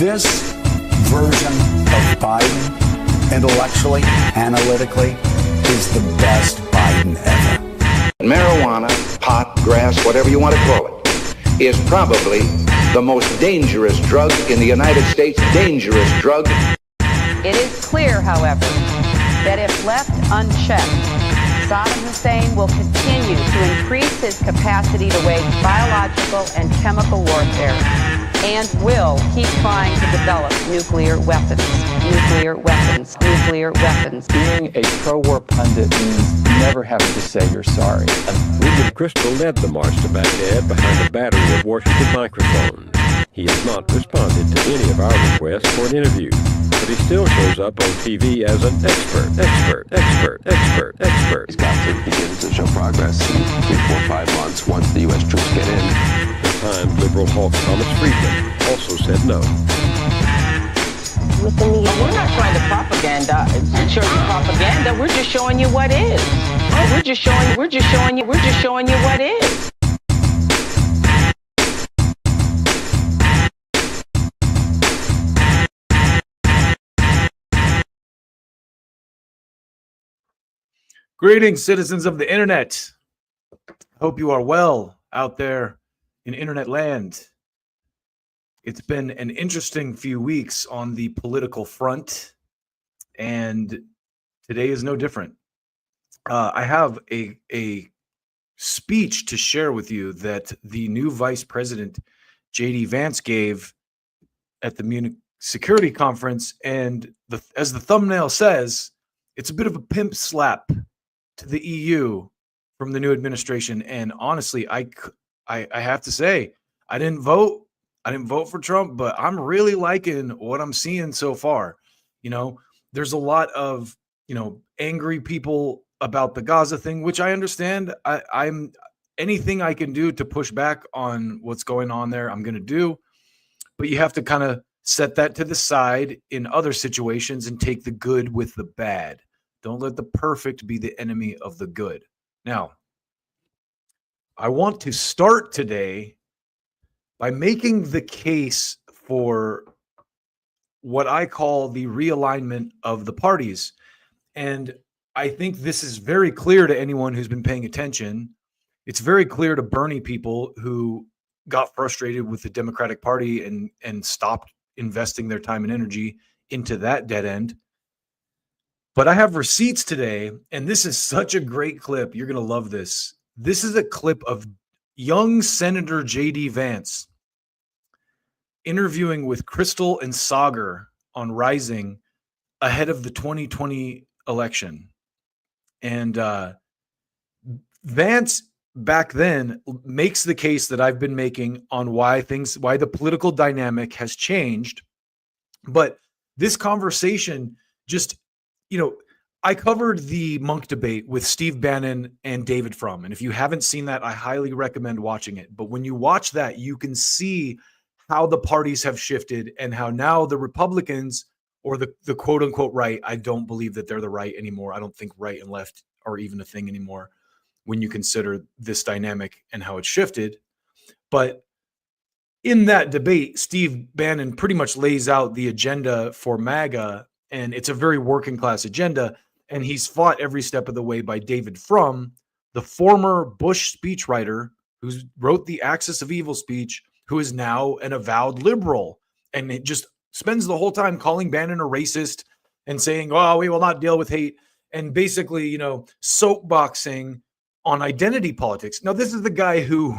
This version of Biden, intellectually, analytically, is the best Biden ever. Marijuana, pot, grass, whatever you want to call it, is probably the most dangerous drug in the United States. Dangerous drug. It is clear, however, that if left unchecked, Saddam Hussein will continue to increase his capacity to wage biological and chemical warfare and will keep trying to develop nuclear weapons. Being a pro-war pundit means never having to say you're sorry. William Crystal led the march to Baghdad behind a battery of Washington microphones. He has not responded to any of our requests for an interview, but he still shows up on TV as an expert. He's got to begin to show progress in 3, 4, 5 months once the U.S. troops get in. The Times liberal hawk Thomas Friedman also said no. With the media. We're not trying to show you propaganda. We're just showing you what is. We're just showing you what is. Greetings, citizens of the internet. Hope you are well out there in internet land. It's been an interesting few weeks on the political front, and today is no different. I have a speech to share with you that the new Vice President, Vance, gave at the Munich Security Conference, and as the thumbnail says, it's a bit of a pimp slap to the EU from the new administration. And honestly, I have to say, I didn't vote for Trump, but I'm really liking what I'm seeing so far. You know, there's a lot of, angry people about the Gaza thing, which I understand. I'm anything I can do to push back on what's going on there, I'm going to do. But you have to kind of set that to the side in other situations and take the good with the bad. Don't let the perfect be the enemy of the good. Now, I want to start today by making the case for what I call the realignment of the parties. And I think this is very clear to anyone who's been paying attention. It's very clear to Bernie people who got frustrated with the Democratic Party and stopped investing their time and energy into that dead end. But I have receipts today, and this is such a great clip. You're going to love this. This is a clip of young Senator J.D. Vance interviewing with Crystal and Sagar on Rising ahead of the 2020 election. And Vance back then makes the case that I've been making on why the political dynamic has changed. But this conversation just, I covered the Monk debate with Steve Bannon and David Frum. And if you haven't seen that, I highly recommend watching it. But when you watch that, you can see how the parties have shifted and how now the Republicans, or the quote unquote right, I don't believe that they're the right anymore. I don't think right and left are even a thing anymore when you consider this dynamic and how it's shifted. But in that debate, Steve Bannon pretty much lays out the agenda for MAGA, and it's a very working class agenda. And he's fought every step of the way by David Frum, the former Bush speechwriter who wrote the Axis of Evil speech, who is now an avowed liberal. And it just spends the whole time calling Bannon a racist and saying, oh, we will not deal with hate. And basically, soapboxing on identity politics. Now, this is the guy who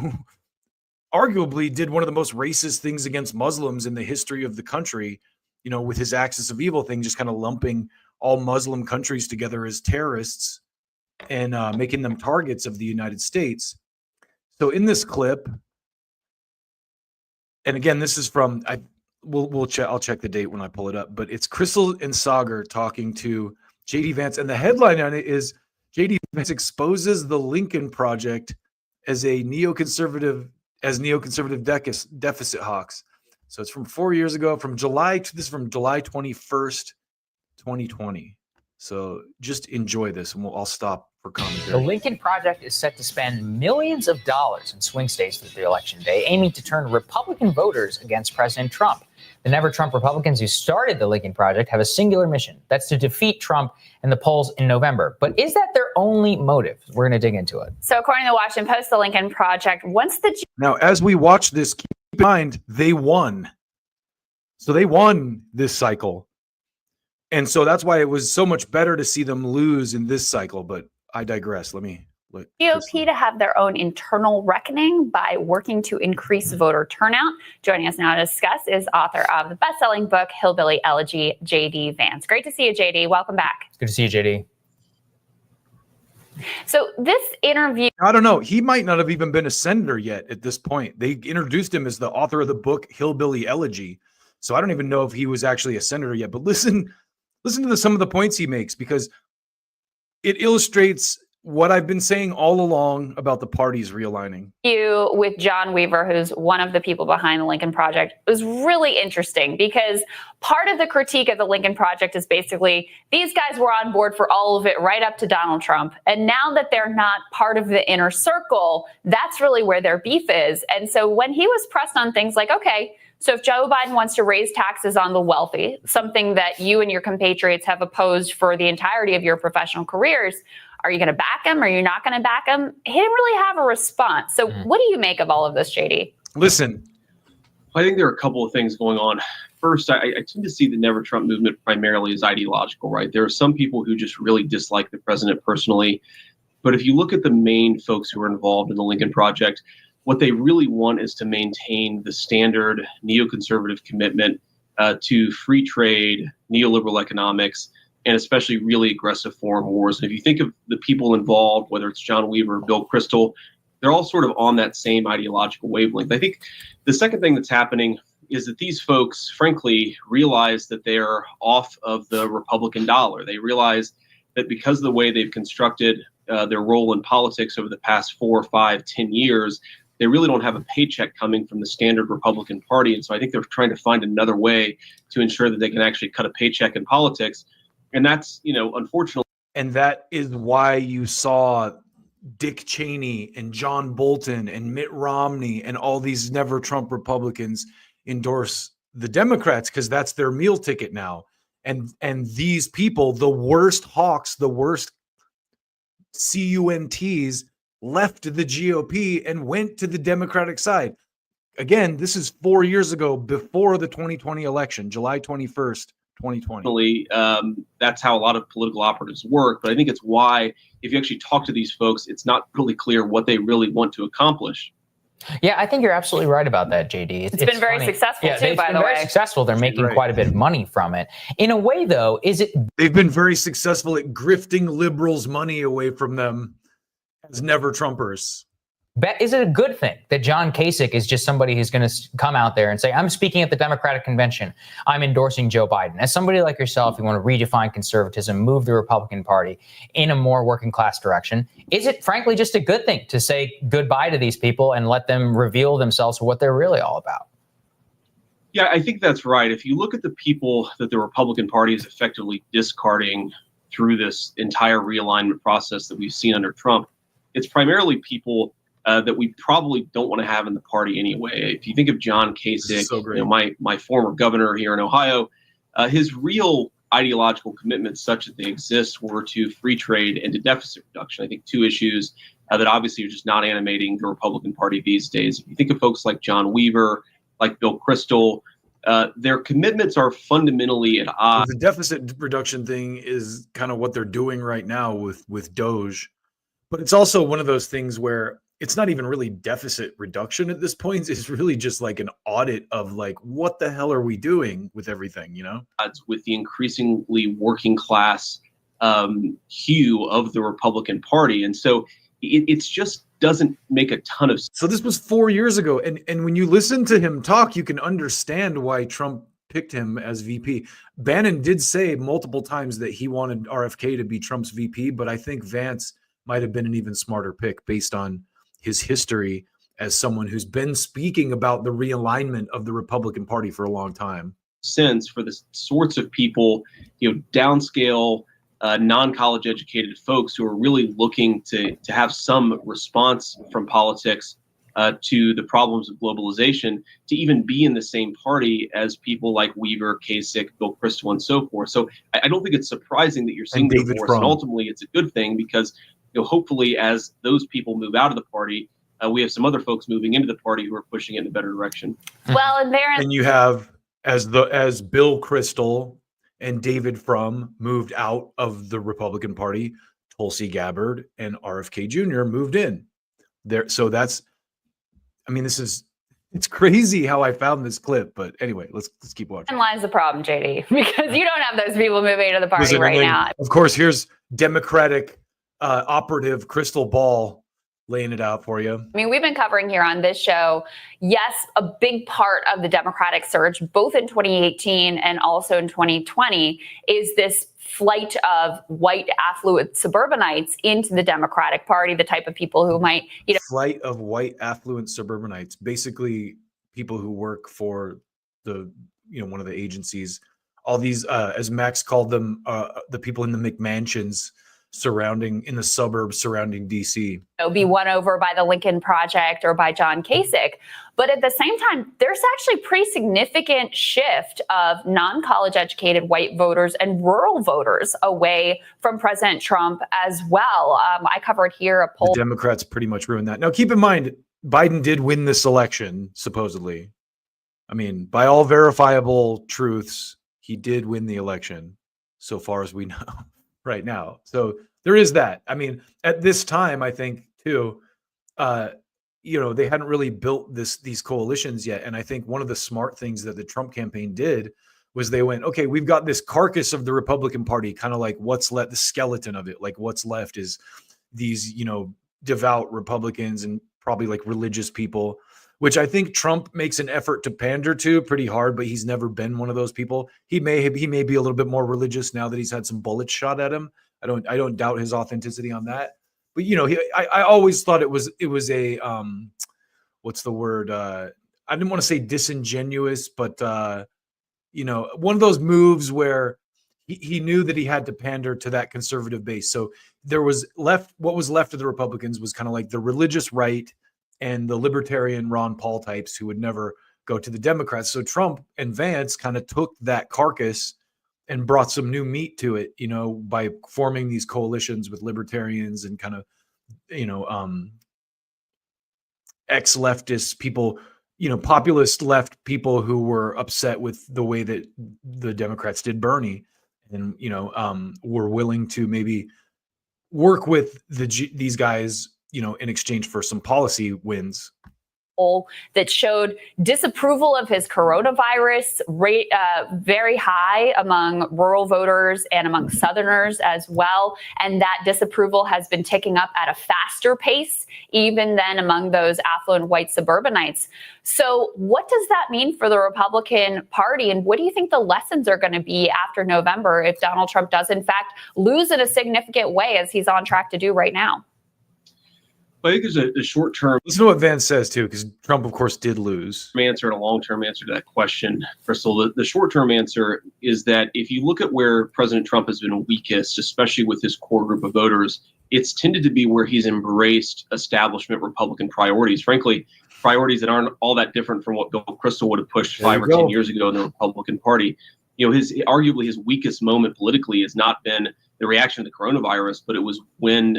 arguably did one of the most racist things against Muslims in the history of the country, with his Axis of Evil thing, just kind of lumping all Muslim countries together as terrorists and making them targets of the United States. So in this clip, and again, this is from, I'll check the date when I pull it up, but it's Crystal and Sagar talking to J.D. Vance. And the headline on it is J.D. Vance exposes the Lincoln Project as neoconservative deficit hawks. So it's from 4 years ago, from July 21st, 2020. So just enjoy this, and I'll stop for commentary. The Lincoln Project is set to spend millions of dollars in swing states through the election day, aiming to turn Republican voters against President Trump. The Never Trump Republicans who started the Lincoln Project have a singular mission. That's to defeat Trump in the polls in November. But is that their only motive? We're going to dig into it. So according to the Washington Post, the Lincoln Project, once the... Now, as we watch this, keep in mind, they won. So they won this cycle. And so that's why it was so much better to see them lose in this cycle. But I digress. Let GOP to have their own internal reckoning by working to increase voter turnout. Joining us now to discuss is author of the best-selling book, Hillbilly Elegy, J.D. Vance. Great to see you, J.D. Welcome back. It's good to see you, J.D. So this interview... I don't know. He might not have even been a senator yet at this point. They introduced him as the author of the book, Hillbilly Elegy. So I don't even know if he was actually a senator yet. But listen to some of the points he makes, because it illustrates what I've been saying all along about the parties realigning. You with John Weaver, who's one of the people behind the Lincoln Project, was really interesting because part of the critique of the Lincoln Project is basically these guys were on board for all of it right up to Donald Trump. And now that they're not part of the inner circle, that's really where their beef is. And so when he was pressed on things like, okay, so if Joe Biden wants to raise taxes on the wealthy, something that you and your compatriots have opposed for the entirety of your professional careers, are you going to back him? Are you not going to back him? He didn't really have a response. So what do you make of all of this, JD? Listen, I think there are a couple of things going on. First, I tend to see the Never Trump movement primarily as ideological, right? There are some people who just really dislike the president personally. But if you look at the main folks who are involved in the Lincoln Project, what they really want is to maintain the standard neoconservative commitment to free trade, neoliberal economics, and especially really aggressive foreign wars. And if you think of the people involved, whether it's John Weaver or Bill Kristol, they're all sort of on that same ideological wavelength. I think the second thing that's happening is that these folks, frankly, realize that they're off of the Republican dollar. They realize that because of the way they've constructed their role in politics over the past 4, 5, 10 years, they really don't have a paycheck coming from the standard Republican Party. And so I think they're trying to find another way to ensure that they can actually cut a paycheck in politics. And that's, unfortunately. And that is why you saw Dick Cheney and John Bolton and Mitt Romney and all these Never Trump Republicans endorse the Democrats, because that's their meal ticket now. And these people, the worst hawks, the worst CUNTs, left the GOP and went to the Democratic side. Again, this is 4 years ago, before the 2020 election, July 21st. 2020. That's how a lot of political operatives work. But I think it's why, if you actually talk to these folks, it's not really clear what they really want to accomplish. Yeah, I think you're absolutely right about that, JD. It's been very successful, too, by the way. Very successful. They're making quite a bit of money from it. In a way, though, they've been very successful at grifting liberals' money away from them as Never Trumpers. Is it a good thing that John Kasich is just somebody who's going to come out there and say, I'm speaking at the Democratic convention, I'm endorsing Joe Biden? As somebody like yourself, you want to redefine conservatism, move the Republican Party in a more working class direction. Is it frankly just a good thing to say goodbye to these people and let them reveal themselves for what they're really all about? Yeah, I think that's right. If you look at the people that the Republican Party is effectively discarding through this entire realignment process that we've seen under Trump, it's primarily people that we probably don't want to have in the party anyway. If you think of John Kasich, so my former governor here in Ohio, his real ideological commitments, such that they exist, were to free trade and to deficit reduction. I think two issues that obviously are just not animating the Republican Party these days. If you think of folks like John Weaver, like Bill Kristol, their commitments are fundamentally at odds. The deficit reduction thing is kind of what they're doing right now with Doge. But it's also one of those things where it's not even really deficit reduction at this point. It's really just like an audit of like, what the hell are we doing with everything, With the increasingly working class hue of the Republican Party. And so it's just doesn't make a ton of sense. So this was 4 years ago. And when you listen to him talk, you can understand why Trump picked him as VP. Bannon did say multiple times that he wanted RFK to be Trump's VP, but I think Vance might have been an even smarter pick based on his history as someone who's been speaking about the realignment of the Republican Party for a long time. Sense for the sorts of people, downscale, non-college educated folks who are really looking to have some response from politics to the problems of globalization to even be in the same party as people like Weaver, Kasich, Bill Kristol, and so forth. So I don't think it's surprising that you're seeing the divorce, and ultimately it's a good thing because hopefully as those people move out of the party, we have some other folks moving into the party who are pushing it in a better direction. Well, and you have as Bill Kristol and David Frum moved out of the Republican Party, Tulsi Gabbard and RFK Jr. moved in there. So it's crazy how I found this clip. But anyway, let's keep watching. And lies the problem, JD, because you don't have those people moving into the party right now. Of course, here's Democratic operative Crystal Ball laying it out for you. I mean, we've been covering here on this show, yes, a big part of the Democratic surge, both in 2018 and also in 2020, is this flight of white affluent suburbanites into the Democratic Party, the type of people who might, flight of white affluent suburbanites, basically people who work for the, one of the agencies, all these, as Max called them, the people in the McMansions in the suburbs surrounding DC. Be won over by the Lincoln Project or by John Kasich. But at the same time, there's actually a pretty significant shift of non-college educated white voters and rural voters away from President Trump as well. I covered here a poll. The Democrats pretty much ruined that. Now, keep in mind, Biden did win this election, supposedly. I mean, by all verifiable truths, he did win the election, so far as we know right now. So there is that. I mean, at this time, I think too, they hadn't really built these coalitions yet. And I think one of the smart things that the Trump campaign did was they went, okay, we've got this carcass of the Republican Party, kind of like what's left, the skeleton of it, like what's left is these, devout Republicans and probably like religious people, which I think Trump makes an effort to pander to pretty hard, but he's never been one of those people. He may be a little bit more religious now that he's had some bullets shot at him. I don't doubt his authenticity on that. But I always thought it was a what's the word? I didn't want to say disingenuous, but one of those moves where he knew that he had to pander to that conservative base. So what was left of the Republicans was kind of like the religious right and the libertarian Ron Paul types who would never go to the Democrats. So Trump and Vance kind of took that carcass and brought some new meat to it, by forming these coalitions with libertarians and kind of, ex-leftist people, populist left people who were upset with the way that the Democrats did Bernie and, were willing to maybe work with these guys, in exchange for some policy wins. That showed disapproval of his coronavirus rate very high among rural voters and among Southerners as well. And that disapproval has been ticking up at a faster pace, even than among those affluent white suburbanites. So what does that mean for the Republican Party? And what do you think the lessons are going to be after November if Donald Trump does, in fact, lose in a significant way as he's on track to do right now? I think there's a short-term. Listen to what Vance says too, because Trump, of course, did lose. Answer and a long-term answer to that question, Crystal. The short-term answer is that if you look at where President Trump has been weakest, especially with his core group of voters, it's tended to be where he's embraced establishment Republican priorities. Frankly, priorities that aren't all that different from what Bill Kristol would have pushed 5 or 10 years ago in the Republican Party. Arguably his weakest moment politically has not been the reaction to the coronavirus, but it was when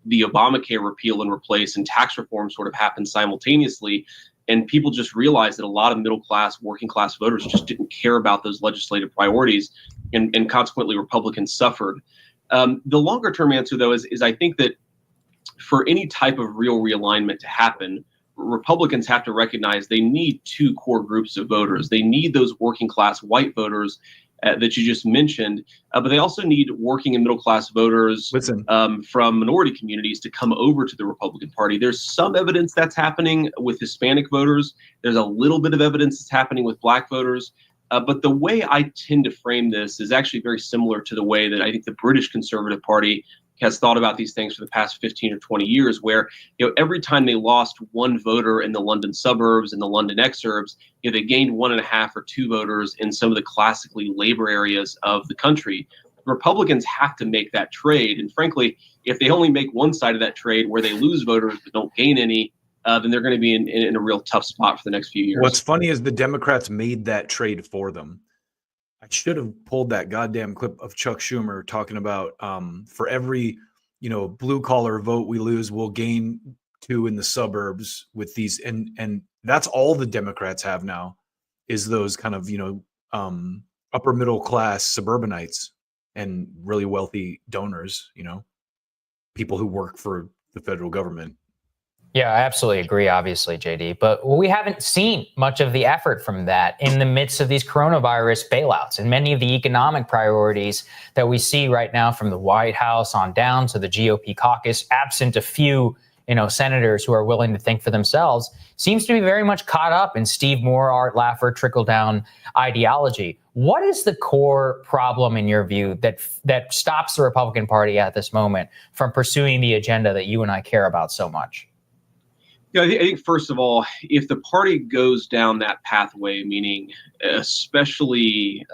the Obamacare repeal and replace and tax reform sort of happened simultaneously. And people just realized that a lot of middle class, working class voters just didn't care about those legislative priorities. And consequently, Republicans suffered. The longer term answer, though, is I think that for any type of real realignment to happen, Republicans have to recognize they need two core groups of voters. They need those working class white voters that you just mentioned, but they also need working and middle class voters from minority communities to come over to the Republican Party. There's some evidence that's happening with Hispanic voters. There's a little bit of evidence that's happening with Black voters. But the way I tend to frame this is actually very similar to the way that I think the British Conservative Party has thought about these things for the past 15 or 20 years, where every time they lost one voter in the London suburbs and the London exurbs, they gained 1.5 or 2 voters in some of the classically labor areas of the country. Republicans have to make that trade. And frankly, if they only make one side of that trade where they lose voters but don't gain any, then they're going to be in a real tough spot for the next few years. What's funny is the Democrats made that trade for them. I should have pulled that goddamn clip of Chuck Schumer talking about for every blue collar vote we lose, we'll gain 2 in the suburbs with these, and that's all the Democrats have now is those kind of upper middle class suburbanites and really wealthy donors, people who work for the federal government. Yeah, I absolutely agree, obviously, JD. But we haven't seen much of the effort from that in the midst of these coronavirus bailouts and many of the economic priorities that we see right now from the White House on down to the GOP caucus, absent a few senators who are willing to think for themselves, seems to be very much caught up in Steve Moore, Art Laffer, trickle-down ideology. What is the core problem, in your view, that stops the Republican Party at this moment from pursuing the agenda that you and I care about so much? Yeah, I think first of all, if the party goes down that pathway, meaning especially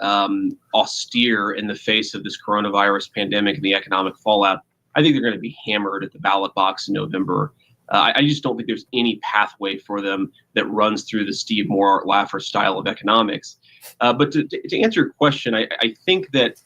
austere in the face of this coronavirus pandemic and the economic fallout, I think they're going to be hammered at the ballot box in November. I just don't think there's any pathway for them that runs through the Steve Moore, Art Laffer style of economics. But to answer your question, I think that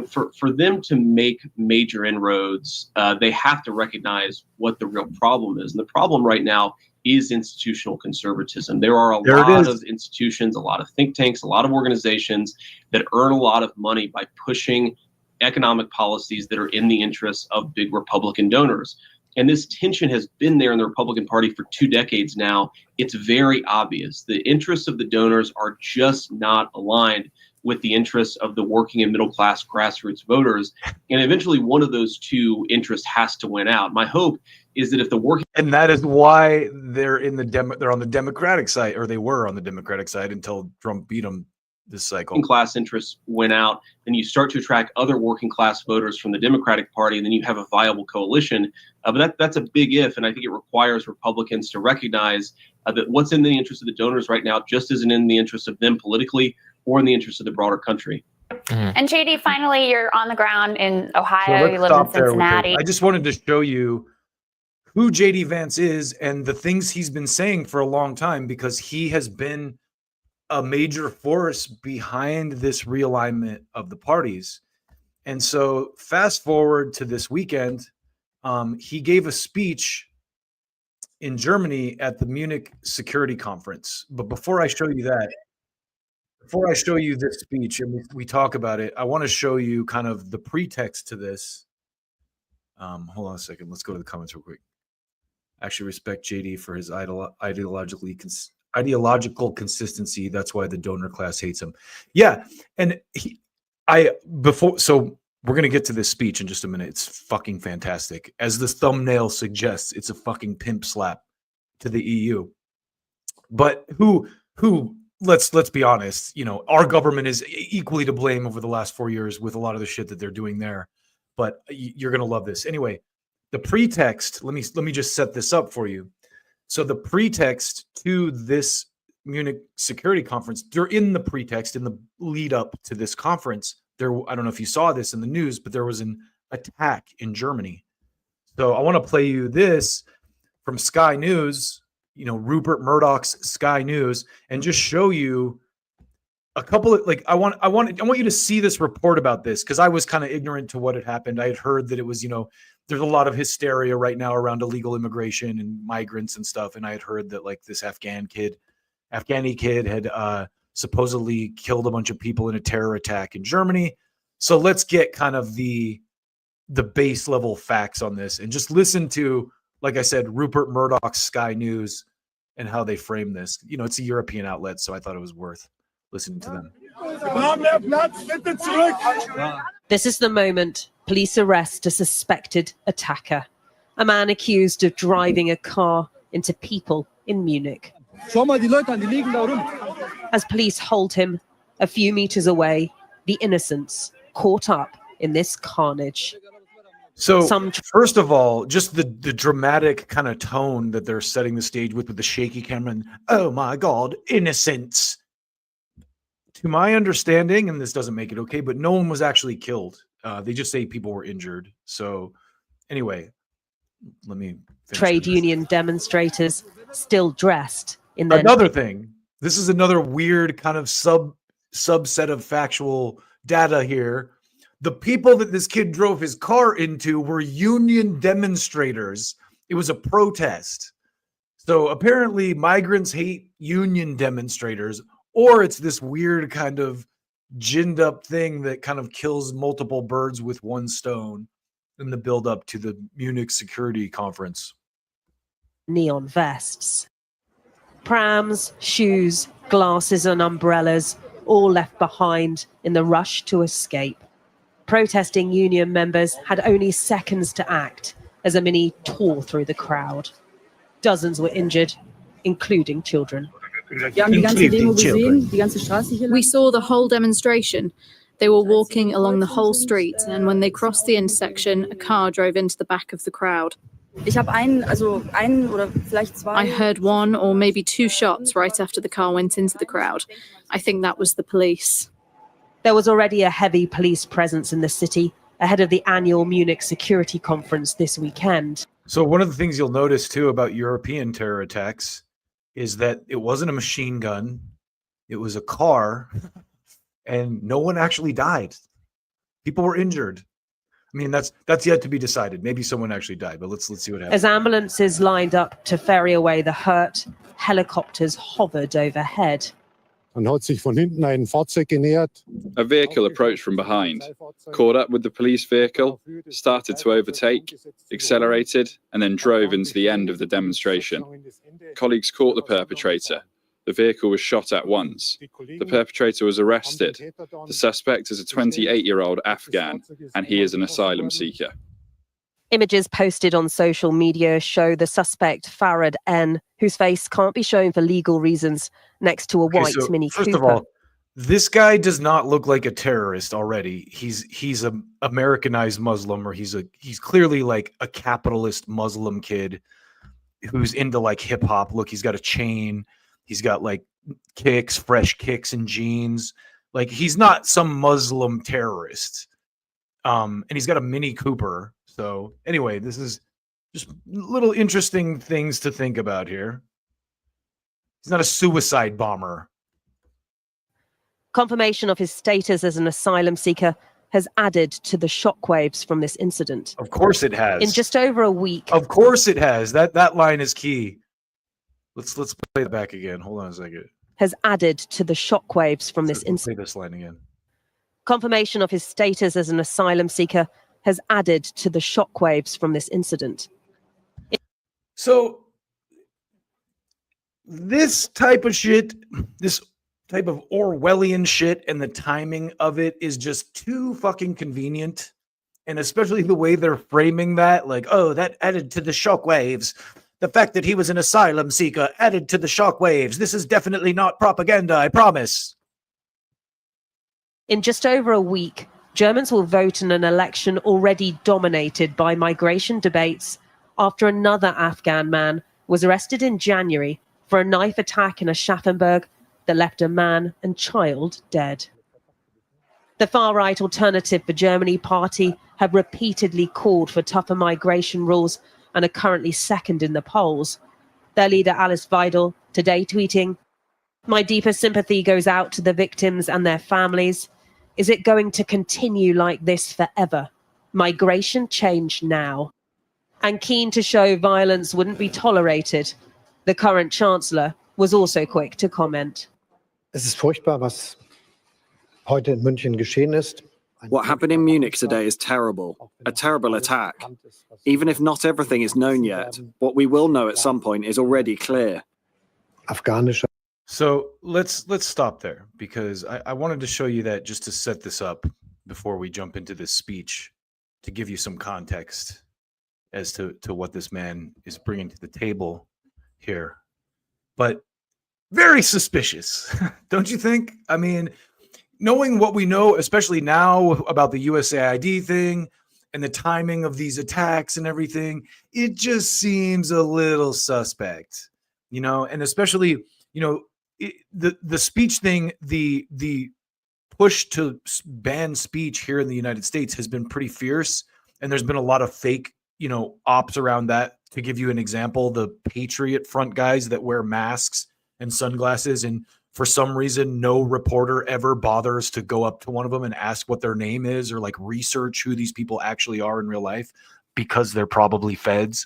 for them to make major inroads, they have to recognize what the real problem is. And the problem right now is institutional conservatism. There are a lot of institutions, a lot of think tanks, a lot of organizations that earn a lot of money by pushing economic policies that are in the interests of big Republican donors. And this tension has been there in the Republican Party for 2 decades now. It's very obvious. The interests of the donors are just not aligned with the interests of the working and middle class grassroots voters. And eventually one of those 2 interests has to win out. My hope is that if the working... And that is why they're they're on the Democratic side, or they were on the Democratic side until Trump beat them this cycle. Class interests win out, then you start to attract other working class voters from the Democratic Party, and then you have a viable coalition. But that's a big if, and I think it requires Republicans to recognize that what's in the interest of the donors right now just isn't in the interest of them politically or in the interest of the broader country. Mm-hmm. And JD, finally, you're on the ground in Ohio. You live in Cincinnati. I just wanted to show you who JD Vance is and the things he's been saying for a long time, because he has been a major force behind this realignment of the parties. And so fast forward to this weekend, he gave a speech in Germany at the Munich Security Conference. But before I show you this speech and we talk about it, I want to show you kind of the pretext to this. Hold on a second. Let's go to the comments real quick. I actually respect JD for his ideological consistency. That's why the donor class hates him. Yeah. And so we're going to get to this speech in just a minute. It's fucking fantastic. As the thumbnail suggests, it's a fucking pimp slap to the EU. But let's be honest, our government is equally to blame over the last 4 years with a lot of the shit that they're doing there. But you're going to love this. Anyway, the pretext, let me just set this up for you. So the pretext to this Munich Security Conference, they're in the pretext in the lead up to this conference. I don't know if you saw this in the news, but there was an attack in Germany. So I want to play you this from Sky News, Rupert Murdoch's Sky News, and just show you a couple of, I want you to see this report about this, because I was kind of ignorant to what had happened. I had heard that it was, there's a lot of hysteria right now around illegal immigration and migrants and stuff. And I had heard that this Afghani kid had supposedly killed a bunch of people in a terror attack in Germany. So let's get kind of the base level facts on this and just listen to, like I said, Rupert Murdoch's Sky News and how they frame this. It's a European outlet, so I thought it was worth listening to them. This is the moment police arrest a suspected attacker, a man accused of driving a car into people in Munich. As police hold him a few meters away, the innocents caught up in this carnage. So first of all, just the dramatic kind of tone that they're setting the stage with the shaky camera and, oh my God, innocents. To my understanding, and this doesn't make it okay, but no one was actually killed. They just say people were injured. So anyway, let me finish Trade this. union demonstrators still dressed in their... Another thing, this is another weird kind of subset of factual data here. The people that this kid drove his car into were union demonstrators. It was a protest. So apparently migrants hate union demonstrators, or it's this weird kind of ginned up thing that kind of kills multiple birds with one stone in the build up to the Munich Security Conference. Neon vests. Prams, shoes, glasses and umbrellas, all left behind in the rush to escape. Protesting union members had only seconds to act as a Mini tore through the crowd. Dozens were injured, including children. We saw the whole demonstration. They were walking along the whole street, and when they crossed the intersection, a car drove into the back of the crowd. I heard one or maybe two shots right after the car went into the crowd. I think that was the police. There was already a heavy police presence in the city ahead of the annual Munich Security Conference this weekend. So one of the things you'll notice too about European terror attacks is that it wasn't a machine gun, it was a car, and no one actually died. People were injured. I mean, that's yet to be decided. Maybe someone actually died, but let's see what happens. As ambulances lined up to ferry away the hurt, helicopters hovered overhead. A vehicle approached from behind, caught up with the police vehicle, started to overtake, accelerated, and then drove into the end of the demonstration. Colleagues caught the perpetrator. The vehicle was shot at once. The perpetrator was arrested. The suspect is a 28-year-old Afghan, and he is an asylum seeker. Images posted on social media show the suspect Farad N, whose face can't be shown for legal reasons, next to a white Mini Cooper. First of all, this guy does not look like a terrorist already. He's a Americanized Muslim, or he's clearly like a capitalist Muslim kid who's into like hip hop. Look, he's got a chain. He's got like fresh kicks and jeans. Like, he's not some Muslim terrorist. And he's got a Mini Cooper. So anyway, this is just little interesting things to think about here. He's not a suicide bomber. Confirmation of his status as an asylum seeker has added to the shockwaves from this incident. Of course it has. In just over a week. Of course it has. That line is key. Let's play it back again. Hold on a second. Has added to the shockwaves from this incident. Play this line again. Confirmation of his status as an asylum seeker has added to the shockwaves from this incident. So this type of shit, this type of Orwellian shit, and the timing of it is just too fucking convenient. And especially the way they're framing that, like, oh, that added to the shockwaves. The fact that he was an asylum seeker added to the shockwaves. This is definitely not propaganda, I promise. In just over a week, Germans will vote in an election already dominated by migration debates after another Afghan man was arrested in January for a knife attack in Aschaffenburg that left a man and child dead. The far-right Alternative for Germany party have repeatedly called for tougher migration rules and are currently second in the polls. Their leader, Alice Weidel, today tweeting, "My deepest sympathy goes out to the victims and their families. Is it going to continue like this forever? Migration change now." And keen to show violence wouldn't be tolerated, the current chancellor was also quick to comment. Es ist furchtbar, was heute in München geschehen ist. What happened in Munich today is terrible, a terrible attack. Even if not everything is known yet, what we will know at some point is already clear. So let's stop there, because I wanted to show you that just to set this up before we jump into this speech, to give you some context as to what this man is bringing to the table here. But very suspicious, don't you think? I mean, knowing what we know, especially now about the USAID thing and the timing of these attacks and everything, it just seems a little suspect, you know, and especially, you know, the speech thing, the push to ban speech here in the United States has been pretty fierce. And there's been a lot of fake ops around that. To give you an example, the Patriot Front guys that wear masks and sunglasses, and for some reason, no reporter ever bothers to go up to one of them and ask what their name is or like research who these people actually are in real life, because they're probably feds.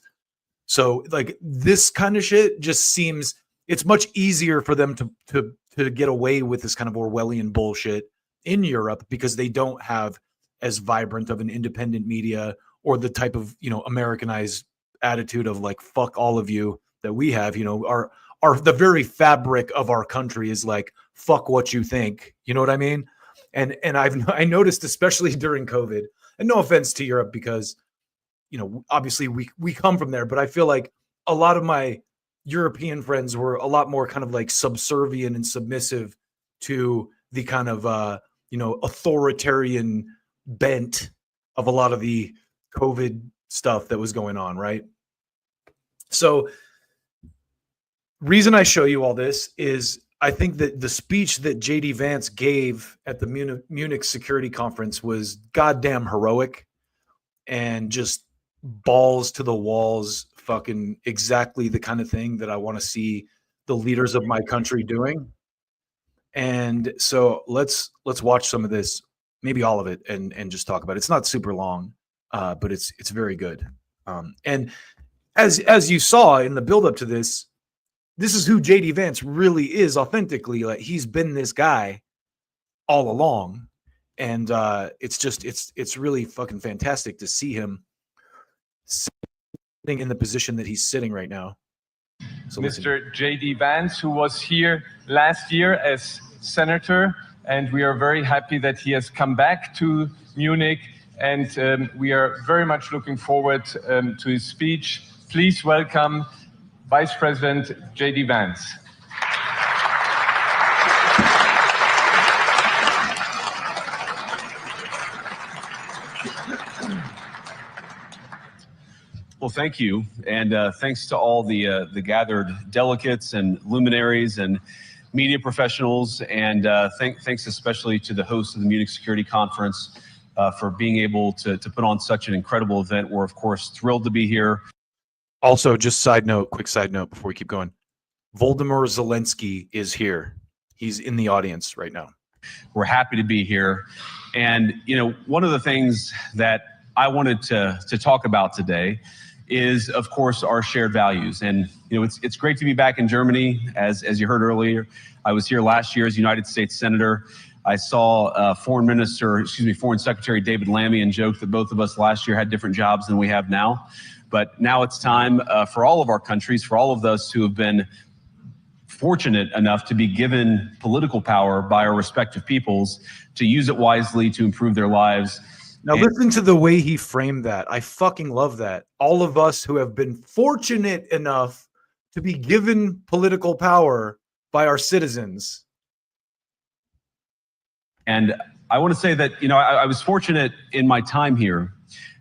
So like this kind of shit just seems, it's much easier for them to get away with this kind of Orwellian bullshit in Europe, because they don't have as vibrant of an independent media or the type of, Americanized attitude of like, fuck all of you that we have. The very fabric of our country is like, fuck what you think. You know what I mean? And I noticed, especially during COVID, and no offense to Europe, because, obviously we come from there, but I feel like a lot of my European friends were a lot more kind of like subservient and submissive to the kind of, authoritarian bent of a lot of the COVID stuff that was going on. Right. So reason I show you all this is I think that the speech that JD Vance gave at the Munich Security Conference was goddamn heroic and just balls to the walls, fucking exactly the kind of thing that I want to see the leaders of my country doing. And so let's watch some of this, maybe all of it, and just talk about it. It's not super long, but it's very good. And as you saw in the build up to this is who JD Vance really is authentically. Like, he's been this guy all along, and it's really fucking fantastic to see him sitting in the position that he's sitting right now. So Mr. JD Vance, who was here last year as senator, and we are very happy that he has come back to Munich, and we are very much looking forward to his speech. Please welcome Vice President JD Vance. Well, thank you, and thanks to all the gathered delegates and luminaries and media professionals, and thanks especially to the host of the Munich Security Conference for being able to put on such an incredible event. We're, of course, thrilled to be here. Also, just quick side note before we keep going. Volodymyr Zelensky is here. He's in the audience right now. We're happy to be here. And, one of the things that I wanted to talk about today is, of course, our shared values. And, it's great to be back in Germany. As you heard earlier, I was here last year as United States Senator. I saw Foreign Secretary David Lammy, and joked that both of us last year had different jobs than we have now. But now it's time for all of our countries, for all of us who have been fortunate enough to be given political power by our respective peoples, to use it wisely to improve their lives. Now listen to the way he framed that. I fucking love that. All of us who have been fortunate enough to be given political power by our citizens. And I want to say that, I was fortunate in my time here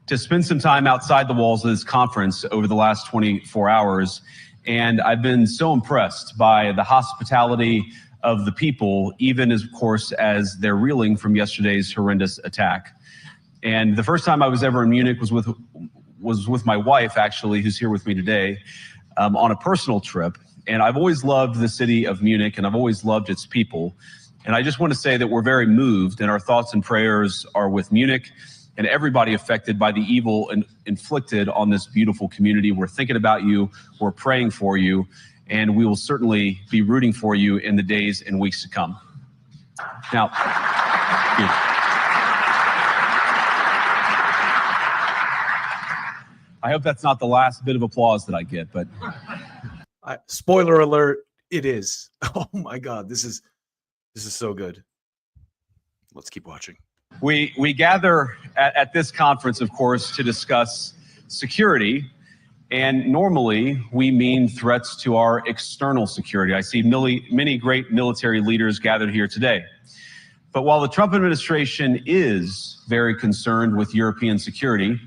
to spend some time outside the walls of this conference over the last 24 hours. And I've been so impressed by the hospitality of the people, even of course, as they're reeling from yesterday's horrendous attack. And the first time I was ever in Munich was with my wife, actually, who's here with me today, on a personal trip. And I've always loved the city of Munich, and I've always loved its people. And I just want to say that we're very moved, and our thoughts and prayers are with Munich and everybody affected by the evil inflicted on this beautiful community. We're thinking about you, we're praying for you, and we will certainly be rooting for you in the days and weeks to come. Now, I hope that's not the last bit of applause that I get, but spoiler alert, it is. Oh my God, this is so good. Let's keep watching. We gather at this conference, of course, to discuss security, and normally we mean threats to our external security. I see many great military leaders gathered here today. But while the Trump administration is very concerned with European security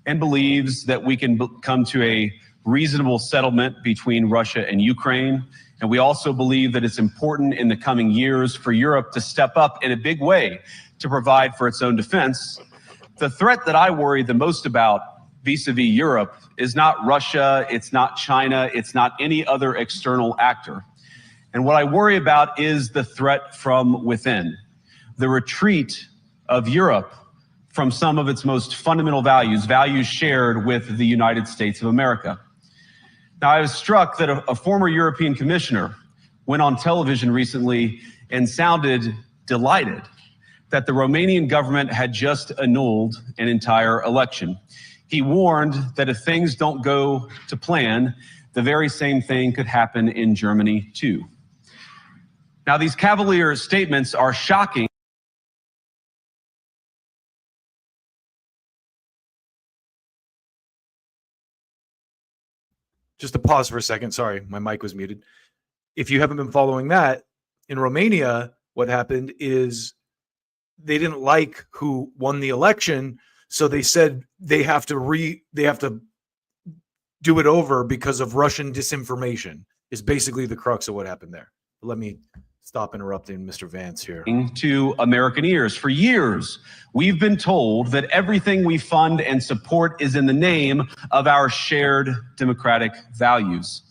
and believes that we can come to a reasonable settlement between Russia and Ukraine, and we also believe that it's important in the coming years for Europe to step up in a big way to provide for its own defense, the threat that I worry the most about vis-a-vis Europe is not Russia, it's not China, it's not any other external actor. And what I worry about is the threat from within, the retreat of Europe from some of its most fundamental values, values shared with the United States of America. Now, I was struck that a former European commissioner went on television recently and sounded delighted that the Romanian government had just annulled an entire election. He warned that if things don't go to plan, the very same thing could happen in Germany too. Now, these cavalier statements are shocking. Just to pause for a second. Sorry, my mic was muted. If you haven't been following that, in Romania, what happened is they didn't like who won the election, so they said they have to do it over because of Russian disinformation. Is basically the crux of what happened there. Let me stop interrupting Mr. Vance here. To American ears. For years, we've been told that everything we fund and support is in the name of our shared democratic values.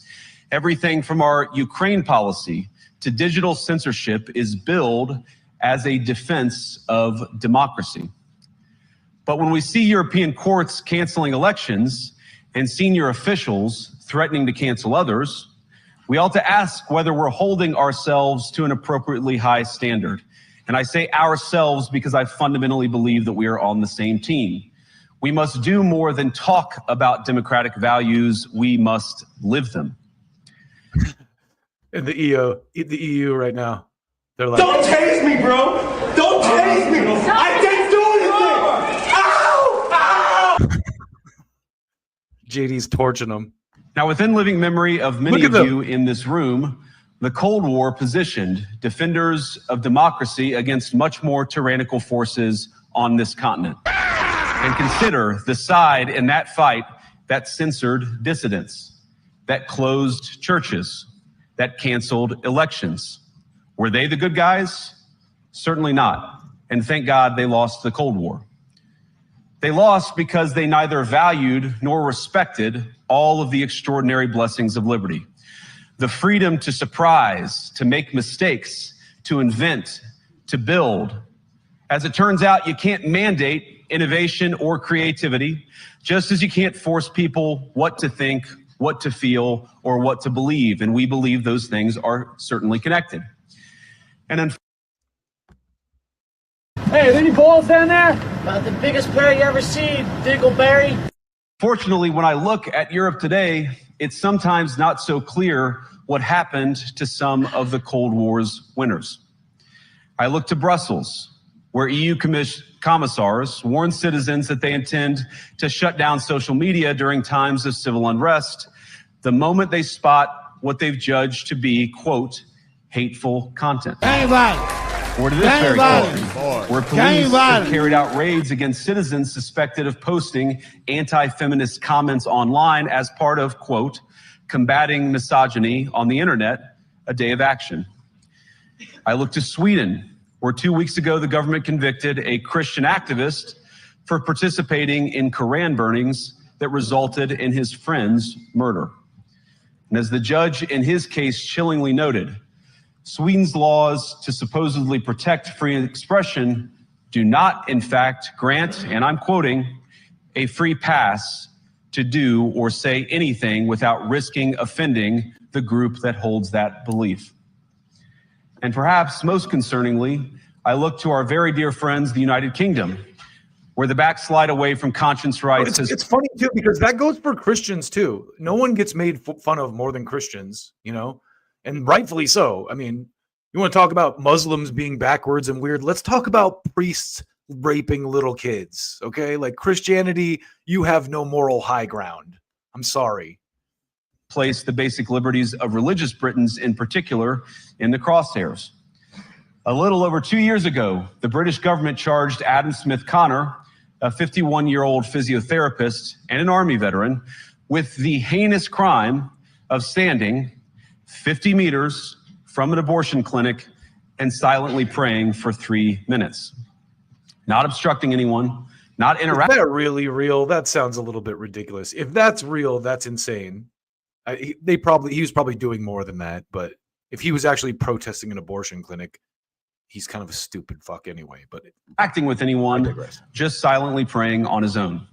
Everything from our Ukraine policy to digital censorship is billed as a defense of democracy. But when we see European courts canceling elections and senior officials threatening to cancel others, we ought to ask whether we're holding ourselves to an appropriately high standard. And I say ourselves because I fundamentally believe that we are on the same team. We must do more than talk about democratic values, we must live them. In the EU right now, they're like, don't tase me, bro. Don't tase me. I didn't do anything. Ow! Ow! JD's torching them. Now, within living memory of many of you in this room, the Cold War positioned defenders of democracy against much more tyrannical forces on this continent. And consider the side in that fight that censored dissidents, that closed churches, that canceled elections. Were they the good guys? Certainly not. And thank God they lost the Cold War. They lost because they neither valued nor respected all of the extraordinary blessings of liberty. The freedom to surprise, to make mistakes, to invent, to build. As it turns out, you can't mandate innovation or creativity, just as you can't force people what to think, what to feel, or what to believe. And we believe those things are certainly connected. And Hey, are there any balls down there? About the biggest pair you ever seen, Dingleberry. Fortunately, when I look at Europe today, it's sometimes not so clear what happened to some of the Cold War's winners. I look to Brussels, where EU commissars warn citizens that they intend to shut down social media during times of civil unrest the moment they spot what they've judged to be, quote, hateful content. Or to this very country, where police have carried out raids against citizens suspected of posting anti-feminist comments online as part of, quote, combating misogyny on the internet, a day of action. I look to Sweden, where 2 weeks ago the government convicted a Christian activist for participating in Koran burnings that resulted in his friend's murder. And as the judge in his case chillingly noted, Sweden's laws to supposedly protect free expression do not, in fact, grant, and I'm quoting, a free pass to do or say anything without risking offending the group that holds that belief. And perhaps most concerningly, I look to our very dear friends, the United Kingdom, where the backslide away from conscience rights is... It's funny, too, because that goes for Christians, too. No one gets made fun of more than Christians, you know? And rightfully so. I mean, you want to talk about Muslims being backwards and weird? Let's talk about priests raping little kids, okay? Like Christianity, you have no moral high ground. I'm sorry. Place the basic liberties of religious Britons in particular in the crosshairs. A little over 2 years ago, the British government charged Adam Smith Connor, a 51-year-old physiotherapist and an Army veteran, with the heinous crime of standing 50 meters from an abortion clinic and silently praying for 3 minutes. Not obstructing anyone, not interact. Is that really real? That sounds a little bit ridiculous. If that's real, that's insane. He was probably doing more than that, but if he was actually protesting an abortion clinic, he's kind of a stupid fuck anyway. But acting with anyone, just silently praying on his own.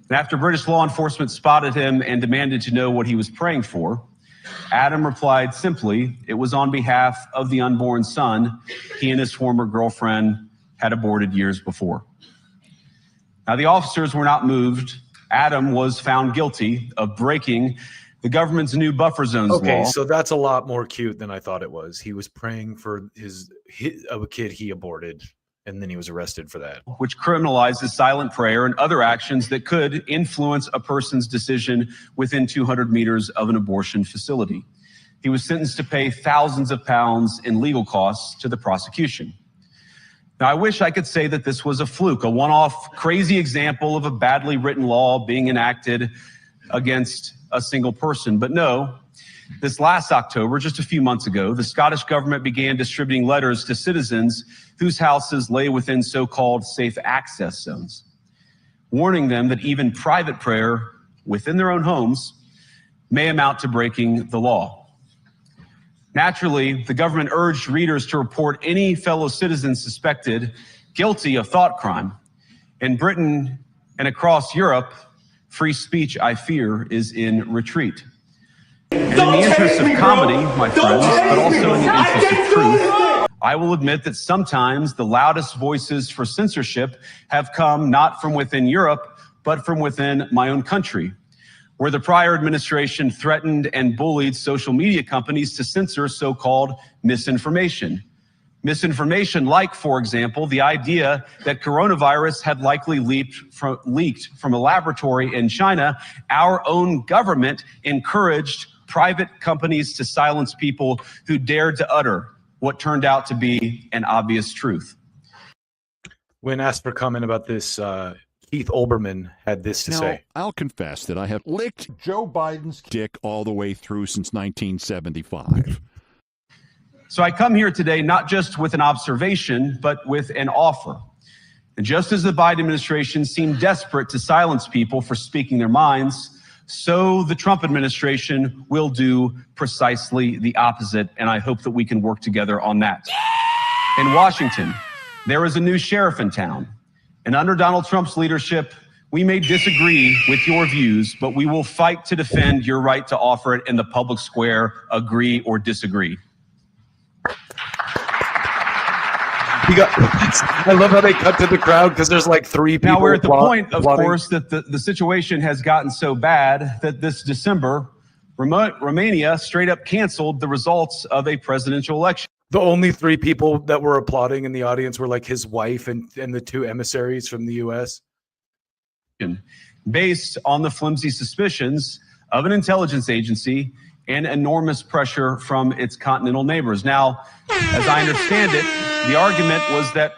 And after British law enforcement spotted him and demanded to know what he was praying for, Adam replied simply, it was on behalf of the unborn son he and his former girlfriend had aborted years before. Now, the officers were not moved. Adam was found guilty of breaking the government's new buffer zones law. Okay, so that's a lot more cute than I thought it was. He was praying for a kid he aborted, and then he was arrested for that. Which criminalizes silent prayer and other actions that could influence a person's decision within 200 meters of an abortion facility. He was sentenced to pay thousands of pounds in legal costs to the prosecution. Now, I wish I could say that this was a fluke, a one-off crazy example of a badly written law being enacted against a single person. But no, this last October, just a few months ago, the Scottish government began distributing letters to citizens whose houses lay within so-called safe access zones, warning them that even private prayer within their own homes may amount to breaking the law. Naturally, the government urged readers to report any fellow citizens suspected guilty of thought crime. In Britain and across Europe, free speech, I fear, is in retreat. And in the interest of comedy, my friends, but also in the interest of truth, I will admit that sometimes the loudest voices for censorship have come not from within Europe, but from within my own country, where the prior administration threatened and bullied social media companies to censor so-called misinformation. Misinformation like, for example, the idea that coronavirus had likely leaked from a laboratory in China. Our own government encouraged private companies to silence people who dared to utter what turned out to be an obvious truth. When asked for comment about this, Keith Olbermann had this to say. I'll confess that I have licked Joe Biden's dick all the way through since 1975. So I come here today not just with an observation, but with an offer. And just as the Biden administration seemed desperate to silence people for speaking their minds, so the Trump administration will do precisely the opposite, and I hope that we can work together on that. In Washington, there is a new sheriff in town. And under Donald Trump's leadership, we may disagree with your views, but we will fight to defend your right to offer it in the public square, agree or disagree. I love how they cut to the crowd because there's like three people. Now we're at the point, of course, that the situation has gotten so bad that this December, Romania straight up canceled the results of a presidential election. The only three people that were applauding in the audience were like his wife and the two emissaries from the U.S. Based on the flimsy suspicions of an intelligence agency and enormous pressure from its continental neighbors. Now, as I understand it, the argument was that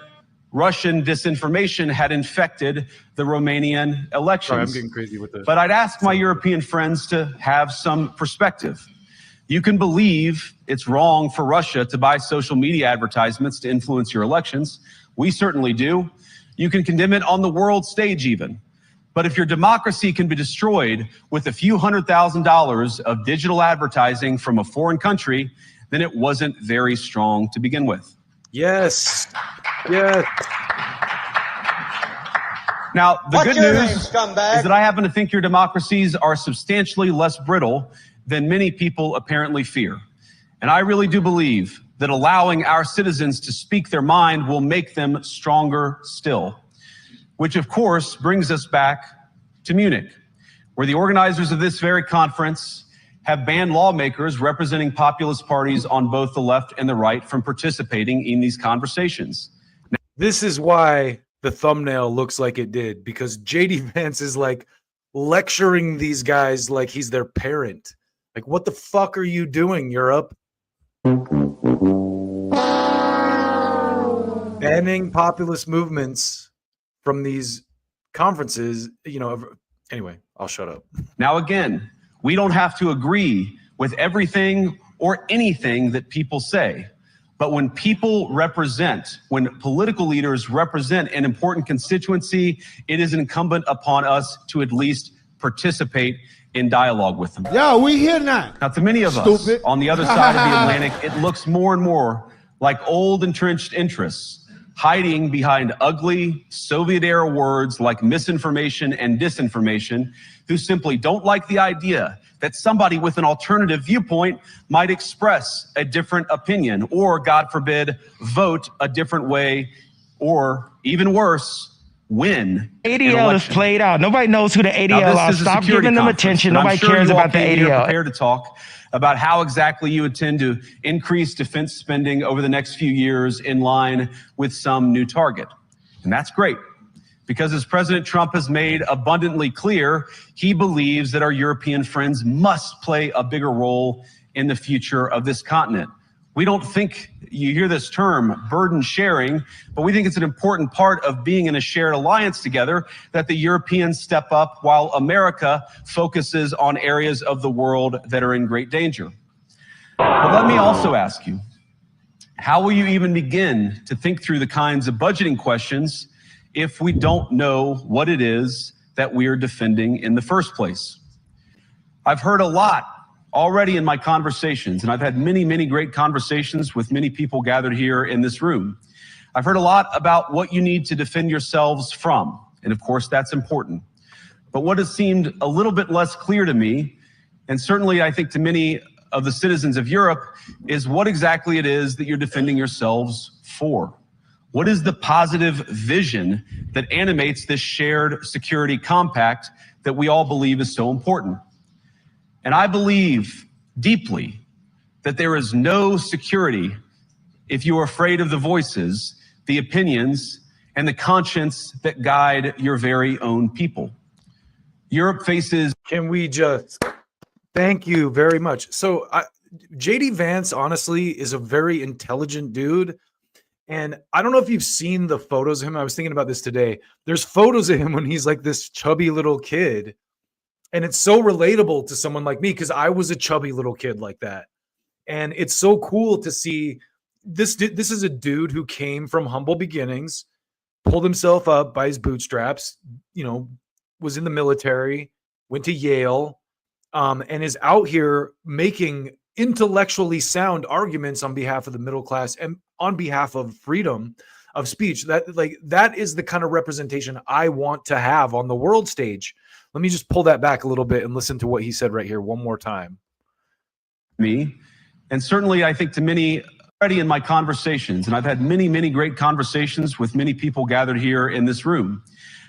Russian disinformation had infected the Romanian elections. Sorry, I'm getting crazy with this. But I'd ask my European friends to have some perspective. You can believe it's wrong for Russia to buy social media advertisements to influence your elections. We certainly do. You can condemn it on the world stage even. But if your democracy can be destroyed with a few $100,000 of digital advertising from a foreign country, then it wasn't very strong to begin with. Yes. Yes. Now, the good news is that I happen to think your democracies are substantially less brittle than many people apparently fear. And I really do believe that allowing our citizens to speak their mind will make them stronger still. Which, of course, brings us back to Munich, where the organizers of this very conference have banned lawmakers representing populist parties on both the left and the right from participating in these conversations. This is why the thumbnail looks like it did, because J.D. Vance is like lecturing these guys like he's their parent. Like, what the fuck are you doing, Europe? Banning populist movements from these conferences, anyway, I'll shut up. Now, again, we don't have to agree with everything or anything that people say, But when when political leaders represent an important constituency, it is incumbent upon us to at least participate in dialogue with them. Yeah, we here now. Now, to many of us on the other side of the Atlantic, it looks more and more like old entrenched interests hiding behind ugly Soviet-era words like misinformation and disinformation, who simply don't like the idea that somebody with an alternative viewpoint might express a different opinion or, God forbid, vote a different way, or even worse, win. ADL is played out. Nobody knows who the ADL are. Stop giving them attention. Nobody cares about the ADL. Prepared to talk about how exactly you intend to increase defense spending over the next few years in line with some new target. And that's great, because as President Trump has made abundantly clear, he believes that our European friends must play a bigger role in the future of this continent. We don't think, you hear this term, burden sharing, but we think it's an important part of being in a shared alliance together that the Europeans step up while America focuses on areas of the world that are in great danger. But let me also ask you, how will you even begin to think through the kinds of budgeting questions if we don't know what it is that we are defending in the first place? I've heard a lot already in my conversations, and I've had many, many great conversations with many people gathered here in this room. I've heard a lot about what you need to defend yourselves from, and of course that's important. But what has seemed a little bit less clear to me, and certainly I think to many of the citizens of Europe, is what exactly it is that you're defending yourselves for. What is the positive vision that animates this shared security compact that we all believe is so important? And I believe deeply that there is no security if you are afraid of the voices, the opinions, and the conscience that guide your very own people. Europe faces... Can we just... Thank you very much. So JD Vance, honestly, is a very intelligent dude. And I don't know if you've seen the photos of him. I was thinking about this today. There's photos of him when he's like this chubby little kid. And it's so relatable to someone like me, because I was a chubby little kid like that. And it's so cool to see this. This is a dude who came from humble beginnings, pulled himself up by his bootstraps, was in the military, went to Yale, and is out here making intellectually sound arguments on behalf of the middle class and on behalf of freedom of speech. That is the kind of representation I want to have on the world stage. Let me just pull that back a little bit and listen to what he said right here one more time. Me, and certainly I think to many already in my conversations, and I've had many, many great conversations with many people gathered here in this room.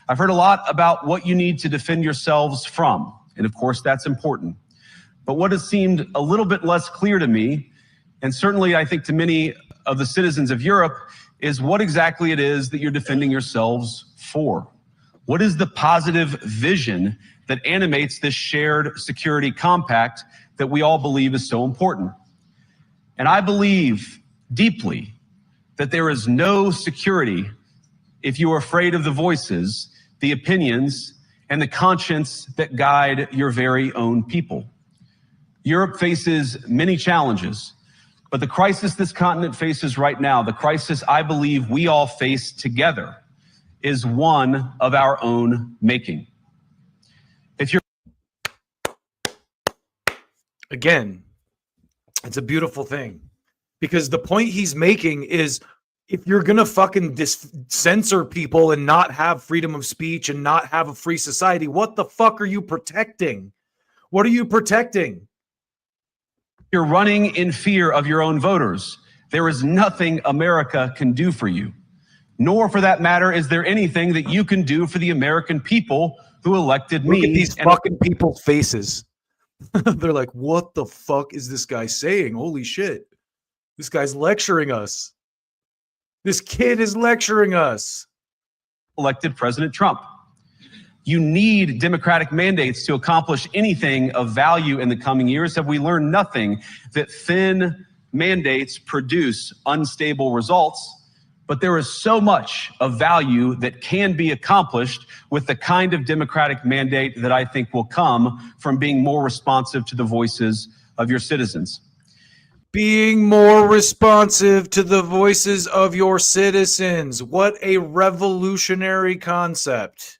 I've heard a lot about what you need to defend yourselves from, and of course that's important. But what has seemed a little bit less clear to me, and certainly I think to many of the citizens of Europe, is what exactly it is that you're defending yourselves for. What is the positive vision that animates this shared security compact that we all believe is so important? And I believe deeply that there is no security if you are afraid of the voices, the opinions, and the conscience that guide your very own people. Europe faces many challenges, but the crisis this continent faces right now, the crisis I believe we all face together, is one of our own making. If you're... Again, it's a beautiful thing, because the point he's making is, if you're going to fucking censor people and not have freedom of speech and not have a free society, what the fuck are you protecting? What are you protecting? You're running in fear of your own voters. There is nothing America can do for you. Nor, for that matter, is there anything that you can do for the American people who elected me. Look at these fucking people's faces. They're like, what the fuck is this guy saying? Holy shit. This guy's lecturing us. This kid is lecturing us. Elected President Trump. You need democratic mandates to accomplish anything of value in the coming years. Have we learned nothing that thin mandates produce unstable results? But there is so much of value that can be accomplished with the kind of democratic mandate that I think will come from being more responsive to the voices of your citizens. Being more responsive to the voices of your citizens. What a revolutionary concept.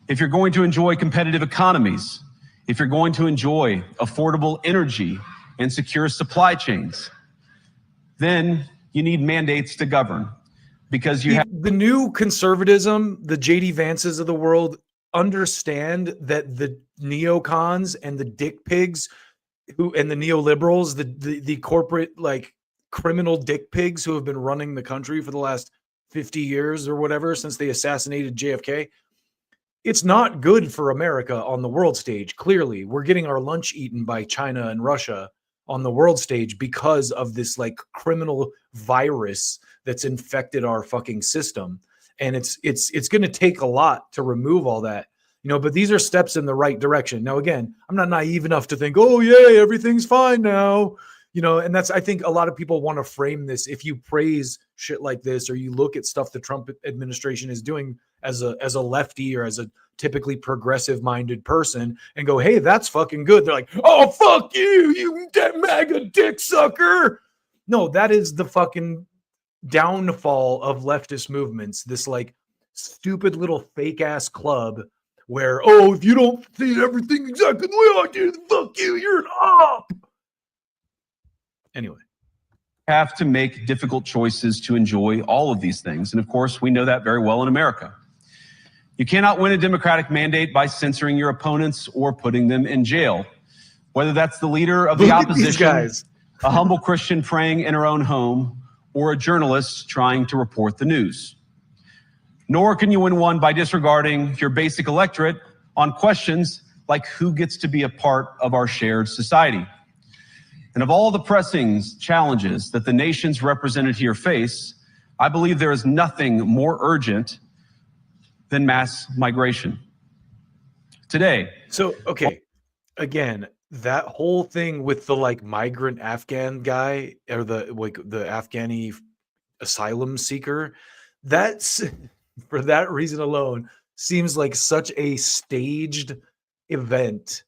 If you're going to enjoy competitive economies, if you're going to enjoy affordable energy and secure supply chains, then you need mandates to govern, because you have the new conservatism, the JD Vances of the world understand that the neocons and the dick pigs and the neoliberals, the corporate like criminal dick pigs who have been running the country for the last 50 years or whatever since they assassinated JFK. It's not good for America on the world stage. Clearly, we're getting our lunch eaten by China and Russia on the world stage because of this like criminal virus that's infected our fucking system. And it's going to take a lot to remove all that, you know, but these are steps in the right direction. Now, again, I'm not naive enough to think, oh, yeah, everything's fine now, you know, and that's, I think a lot of people want to frame this. If you praise shit like this, or you look at stuff the Trump administration is doing as a lefty or as a typically progressive minded person and go, hey, that's fucking good. They're like, oh, fuck you, you MAGA dick sucker. No, that is the fucking downfall of leftist movements. This like stupid little fake ass club where, oh, if you don't see everything exactly the way I do, fuck you, you're an op. Anyway. Have to make difficult choices to enjoy all of these things. And of course, we know that very well in America. You cannot win a Democratic mandate by censoring your opponents or putting them in jail. Whether that's the leader of the opposition, a humble Christian praying in her own home, or a journalist trying to report the news. Nor can you win one by disregarding your basic electorate on questions like who gets to be a part of our shared society. And of all the pressing challenges that the nations represented here face, I believe there is nothing more urgent than mass migration. Today. So, okay, again, that whole thing with the like migrant Afghan guy or the Afghani asylum seeker, that's for that reason alone seems like such a staged event.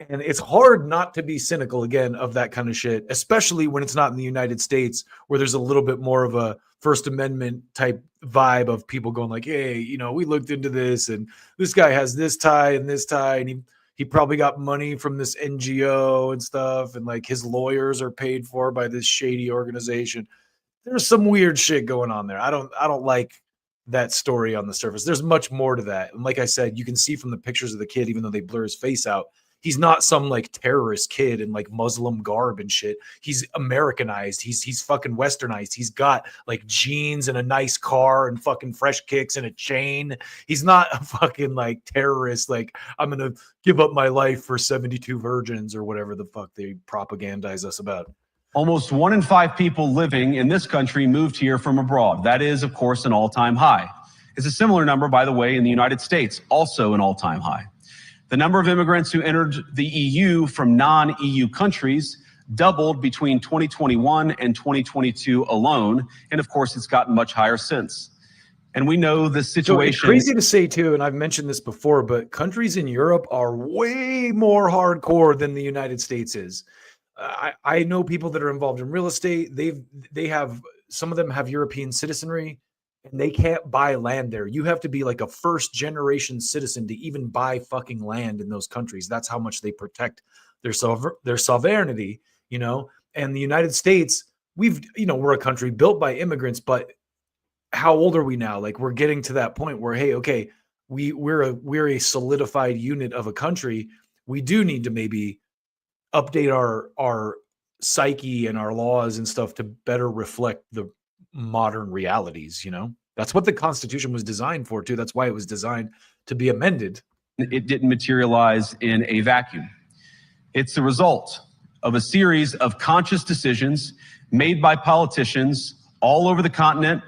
And it's hard not to be cynical again of that kind of shit, especially when it's not in the United States, where there's a little bit more of a First Amendment type vibe of people going like, hey, you know, we looked into this and this guy has this tie and this tie, and he probably got money from this NGO and stuff, and like his lawyers are paid for by this shady organization. There's some weird shit going on there. I don't like that story on the surface. There's much more to that. And like I said, you can see from the pictures of the kid, even though they blur his face out, he's not some like terrorist kid in like Muslim garb and shit. He's Americanized. He's fucking westernized. He's got like jeans and a nice car and fucking fresh kicks and a chain. He's not a fucking like terrorist. Like, I'm going to give up my life for 72 virgins or whatever the fuck they propagandize us about. Almost 1 in 5 people living in this country moved here from abroad. That is, of course, an all-time high. It's a similar number, by the way, in the United States, also an all-time high. The number of immigrants who entered the EU from non-EU countries doubled between 2021 and 2022 alone. And of course, it's gotten much higher since. And we know the situation. So it's crazy to say too, and I've mentioned this before, but countries in Europe are way more hardcore than the United States is. I know people that are involved in real estate. They have, some of them have European citizenry, and they can't buy land there. You have to be like a first generation citizen to even buy fucking land in those countries. That's how much they protect their sovereignty, you know. And the United States, we're a country built by immigrants, but how old are we now? Like, we're getting to that point where, hey, okay, we're a solidified unit of a country. We do need to maybe update our psyche and our laws and stuff to better reflect the modern realities. You know, that's what the Constitution was designed for too. That's why it was designed to be amended. It didn't materialize in a vacuum. It's the result of a series of conscious decisions made by politicians all over the continent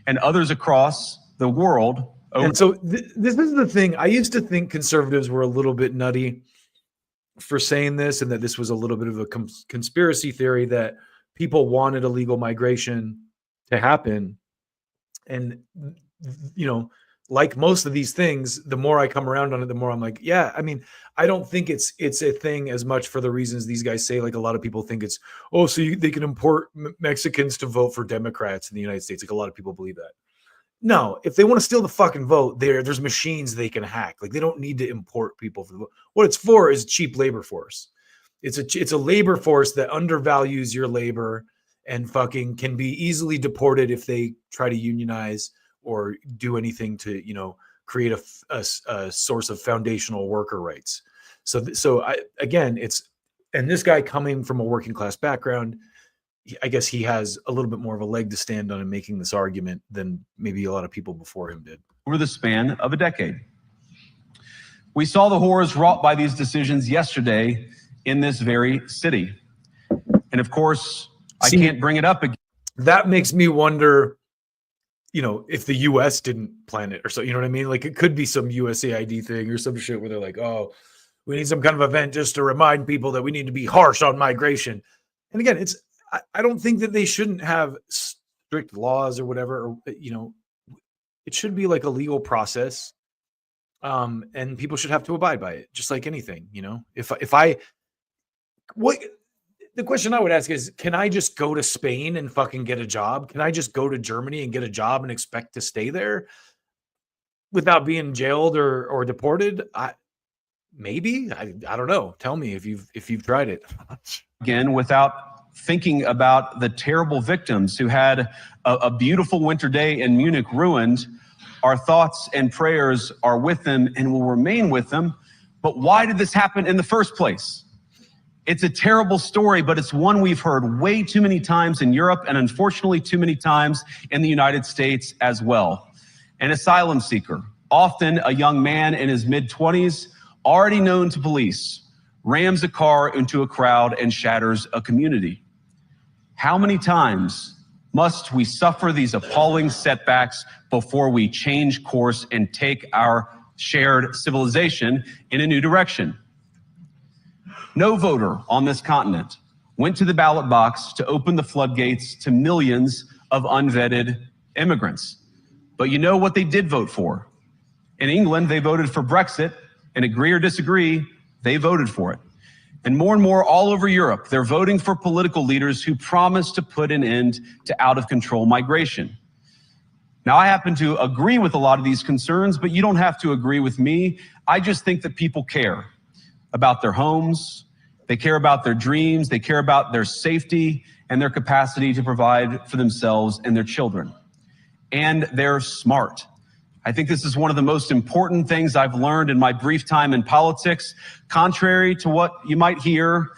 and others across the world. And so this is the thing. I used to think conservatives were a little bit nutty for saying this, and that this was a little bit of a conspiracy theory that people wanted illegal migration to happen. And, you know, like most of these things, the more I come around on it, the more I'm like, yeah, I mean, I don't think it's a thing as much for the reasons these guys say. Like a lot of people think it's, oh, so they can import Mexicans to vote for Democrats in the United States. Like a lot of people believe that. No, if they want to steal the fucking vote, there's machines they can hack. Like they don't need to import people for the vote. What it's for is cheap labor force. It's a labor force that undervalues your labor and fucking can be easily deported if they try to unionize or do anything to, create a source of foundational worker rights. So again, and this guy coming from a working class background, I guess he has a little bit more of a leg to stand on in making this argument than maybe a lot of people before him did. Over the span of a decade. We saw the horrors wrought by these decisions yesterday in this very city. And of course, I can't bring it up again. That makes me wonder, if the US didn't plan it or so, you know what I mean? Like it could be some USAID thing or some shit where they're like, oh, we need some kind of event just to remind people that we need to be harsh on migration. And again, I don't think that they shouldn't have strict laws or whatever, or, it should be like a legal process. And people should have to abide by it, just like anything, the question I would ask is, can I just go to Spain and fucking get a job? Can I just go to Germany and get a job and expect to stay there without being jailed or deported? Maybe. I don't know. Tell me if you've tried it. Again, without thinking about the terrible victims who had a beautiful winter day in Munich ruined. Our thoughts and prayers are with them and will remain with them. But why did this happen in the first place? It's a terrible story, but it's one we've heard way too many times in Europe and unfortunately too many times in the United States as well. An asylum seeker, often a young man in his mid-20s, already known to police, rams a car into a crowd and shatters a community. How many times must we suffer these appalling setbacks before we change course and take our shared civilization in a new direction? No voter on this continent went to the ballot box to open the floodgates to millions of unvetted immigrants. But you know what they did vote for? In England, they voted for Brexit, and agree or disagree, they voted for it. And more all over Europe, they're voting for political leaders who promise to put an end to out-of-control migration. Now, I happen to agree with a lot of these concerns, but you don't have to agree with me. I just think that people care about their homes, they care about their dreams, they care about their safety and their capacity to provide for themselves and their children. And they're smart. I think this is one of the most important things I've learned in my brief time in politics. Contrary to what you might hear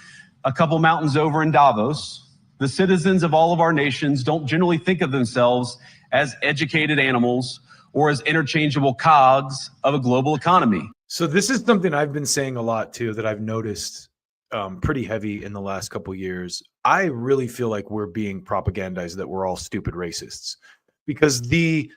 a couple mountains over in Davos, the citizens of all of our nations don't generally think of themselves as educated animals or as interchangeable cogs of a global economy. So this is something I've been saying a lot too, that I've noticed pretty heavy in the last couple of years. I really feel like we're being propagandized that we're all stupid racists, because the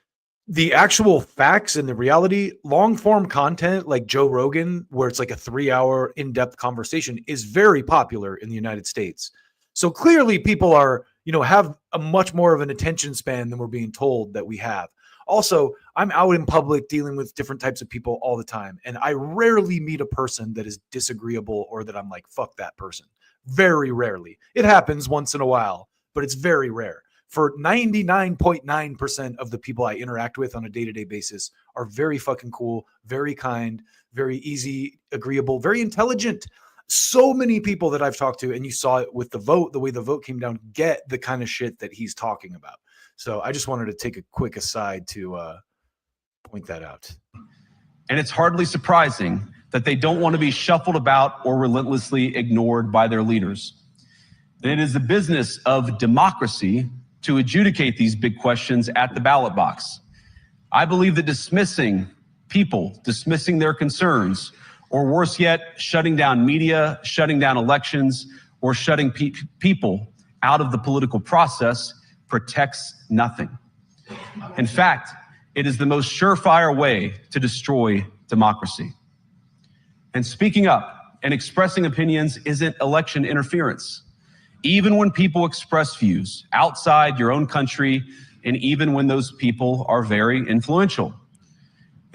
actual facts and the reality, long form content like Joe Rogan, where it's like a 3-hour in-depth conversation, is very popular in the United States. So clearly people are, have a much more of an attention span than we're being told that we have. Also, I'm out in public dealing with different types of people all the time, and I rarely meet a person that is disagreeable or that I'm like, fuck that person. Very rarely. It happens once in a while, but it's very rare. For 99.9% of the people I interact with on a day-to-day basis are very fucking cool, very kind, very easy, agreeable, very intelligent. So many people that I've talked to, and you saw it with the vote, the way the vote came down, get the kind of shit that he's talking about. So I just wanted to take a quick aside to point that out. And it's hardly surprising that they don't want to be shuffled about or relentlessly ignored by their leaders. And it is the business of democracy to adjudicate these big questions at the ballot box. I believe that dismissing people, dismissing their concerns, or worse yet, shutting down media, shutting down elections, or shutting people out of the political process protects nothing. In fact, it is the most surefire way to destroy democracy. And speaking up and expressing opinions isn't election interference. Even when people express views outside your own country, and even when those people are very influential.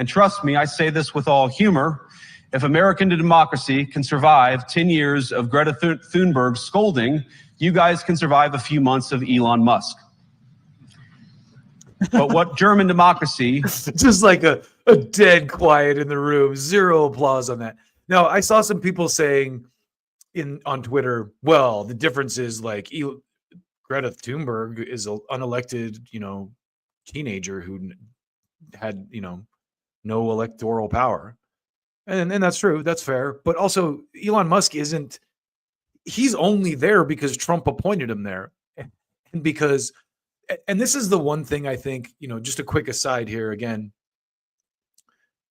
And trust me, I say this with all humor. If American democracy can survive 10 years of Greta Thunberg scolding, you guys can survive a few months of Elon Musk. But what German democracy... Just like a dead quiet in the room. Zero applause on that. Now, I saw some people saying on Twitter, well, the difference is like Greta Thunberg is an unelected, teenager who had, no electoral power. And that's true. That's fair. But also Elon Musk he's only there because Trump appointed him there. And because, and this is the one thing I think, just a quick aside here again,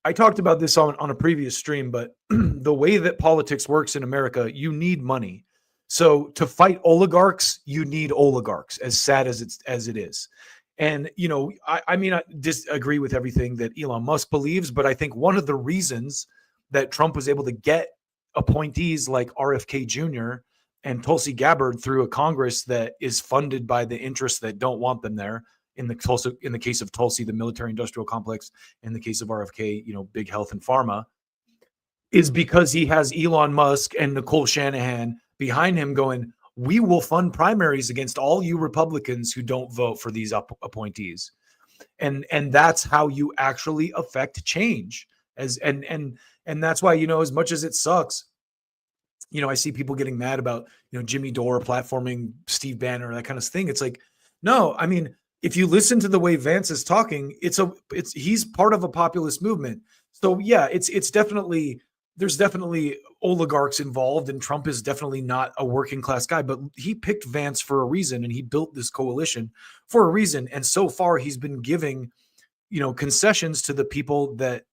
I talked about this on a previous stream, but the way that politics works in America, you need money. So to fight oligarchs, you need oligarchs, as sad as it is. And, I disagree with everything that Elon Musk believes, but I think one of the reasons that Trump was able to get appointees like RFK Jr. and Tulsi Gabbard through a Congress that is funded by the interests that don't want them there, in the case of Tulsi, the military industrial complex, in the case of RFK, big health and pharma, is because he has Elon Musk and Nicole Shanahan behind him going, we will fund primaries against all you Republicans who don't vote for these appointees. And that's how you actually affect change. And that's why, as much as it sucks, I see people getting mad about, Jimmy Dore platforming Steve Bannon, that kind of thing. It's like, no, if you listen to the way Vance is talking, he's part of a populist movement. So yeah, there's definitely oligarchs involved, and Trump is definitely not a working class guy, but he picked Vance for a reason, and he built this coalition for a reason. And so far he's been giving, concessions to the people that,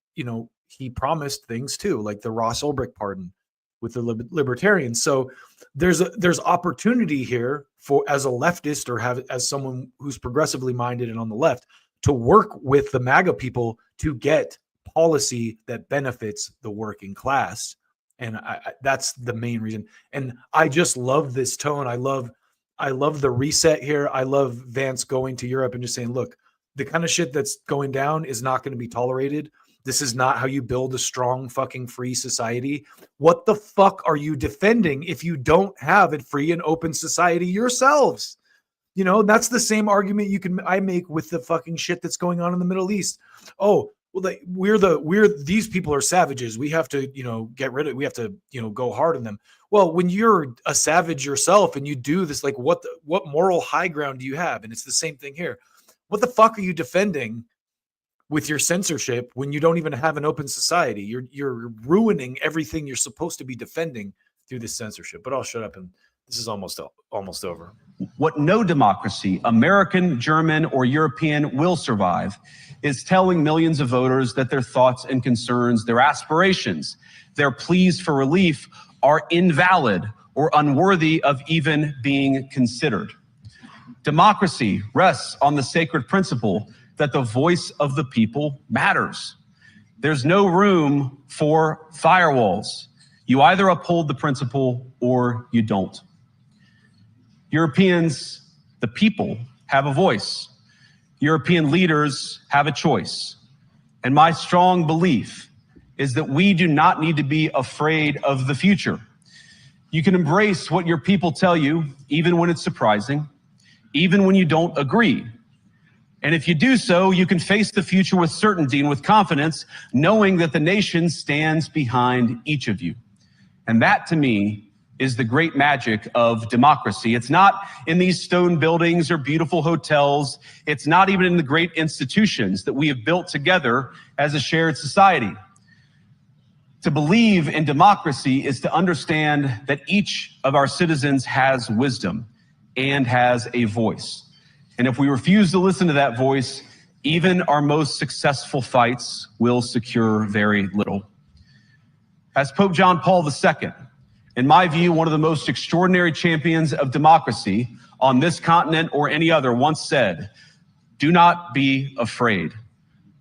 he promised things to, like the Ross Ulbricht pardon with the libertarians. So there's opportunity here for, as a leftist or as someone who's progressively minded and on the left, to work with the MAGA people to get policy that benefits the working class. And that's the main reason. And I just love this tone. I love the reset here. I love Vance going to Europe and just saying, look, the kind of shit that's going down is not going to be tolerated. This is not how you build a strong fucking free society. What the fuck are you defending if you don't have a free and open society yourselves? That's the same argument I make with the fucking shit that's going on in the Middle East. Oh, well, these people are savages. We have to, get rid of, we have to, go hard on them. Well, when you're a savage yourself and you do this, like what moral high ground do you have? And it's the same thing here. What the fuck are you defending with your censorship when you don't even have an open society? You're ruining everything you're supposed to be defending through this censorship. But I'll shut up, and this is almost over. What no democracy, American, German, or European, will survive is telling millions of voters that their thoughts and concerns, their aspirations, their pleas for relief are invalid or unworthy of even being considered. Democracy rests on the sacred principle that the voice of the people matters. There's no room for firewalls. You either uphold the principle or you don't. Europeans, the people, have a voice. European leaders have a choice. And my strong belief is that we do not need to be afraid of the future. You can embrace what your people tell you, even when it's surprising, even when you don't agree. And if you do so, you can face the future with certainty and with confidence, knowing that the nation stands behind each of you. And that, to me, is the great magic of democracy. It's not in these stone buildings or beautiful hotels. It's not even in the great institutions that we have built together as a shared society. To believe in democracy is to understand that each of our citizens has wisdom and has a voice. And if we refuse to listen to that voice, even our most successful fights will secure very little. As Pope John Paul II, in my view, one of the most extraordinary champions of democracy on this continent or any other, once said, "Do not be afraid."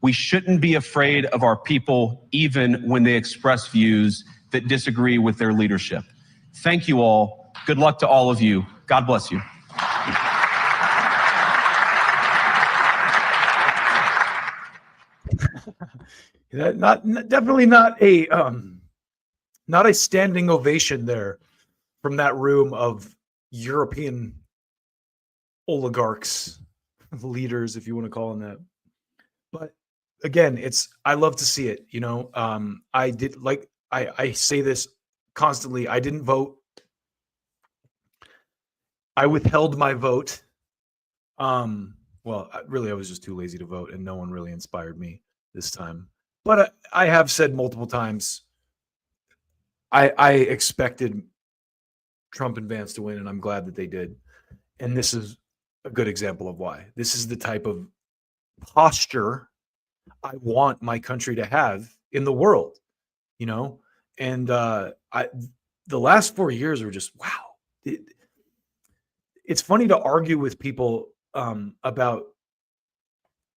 We shouldn't be afraid of our people, even when they express views that disagree with their leadership. Thank you all. Good luck to all of you. God bless you. Definitely not a standing ovation there from that room of European oligarchs, leaders, if you want to call them that. But again, I love to see it. I say this constantly. I didn't vote. I withheld my vote. Well, I was just too lazy to vote, and no one really inspired me this time. But I have said multiple times, I expected Trump and Vance to win, and I'm glad that they did. And this is a good example of why. This is the type of posture I want my country to have in the world, And the last 4 years are just wow. It's funny to argue with people about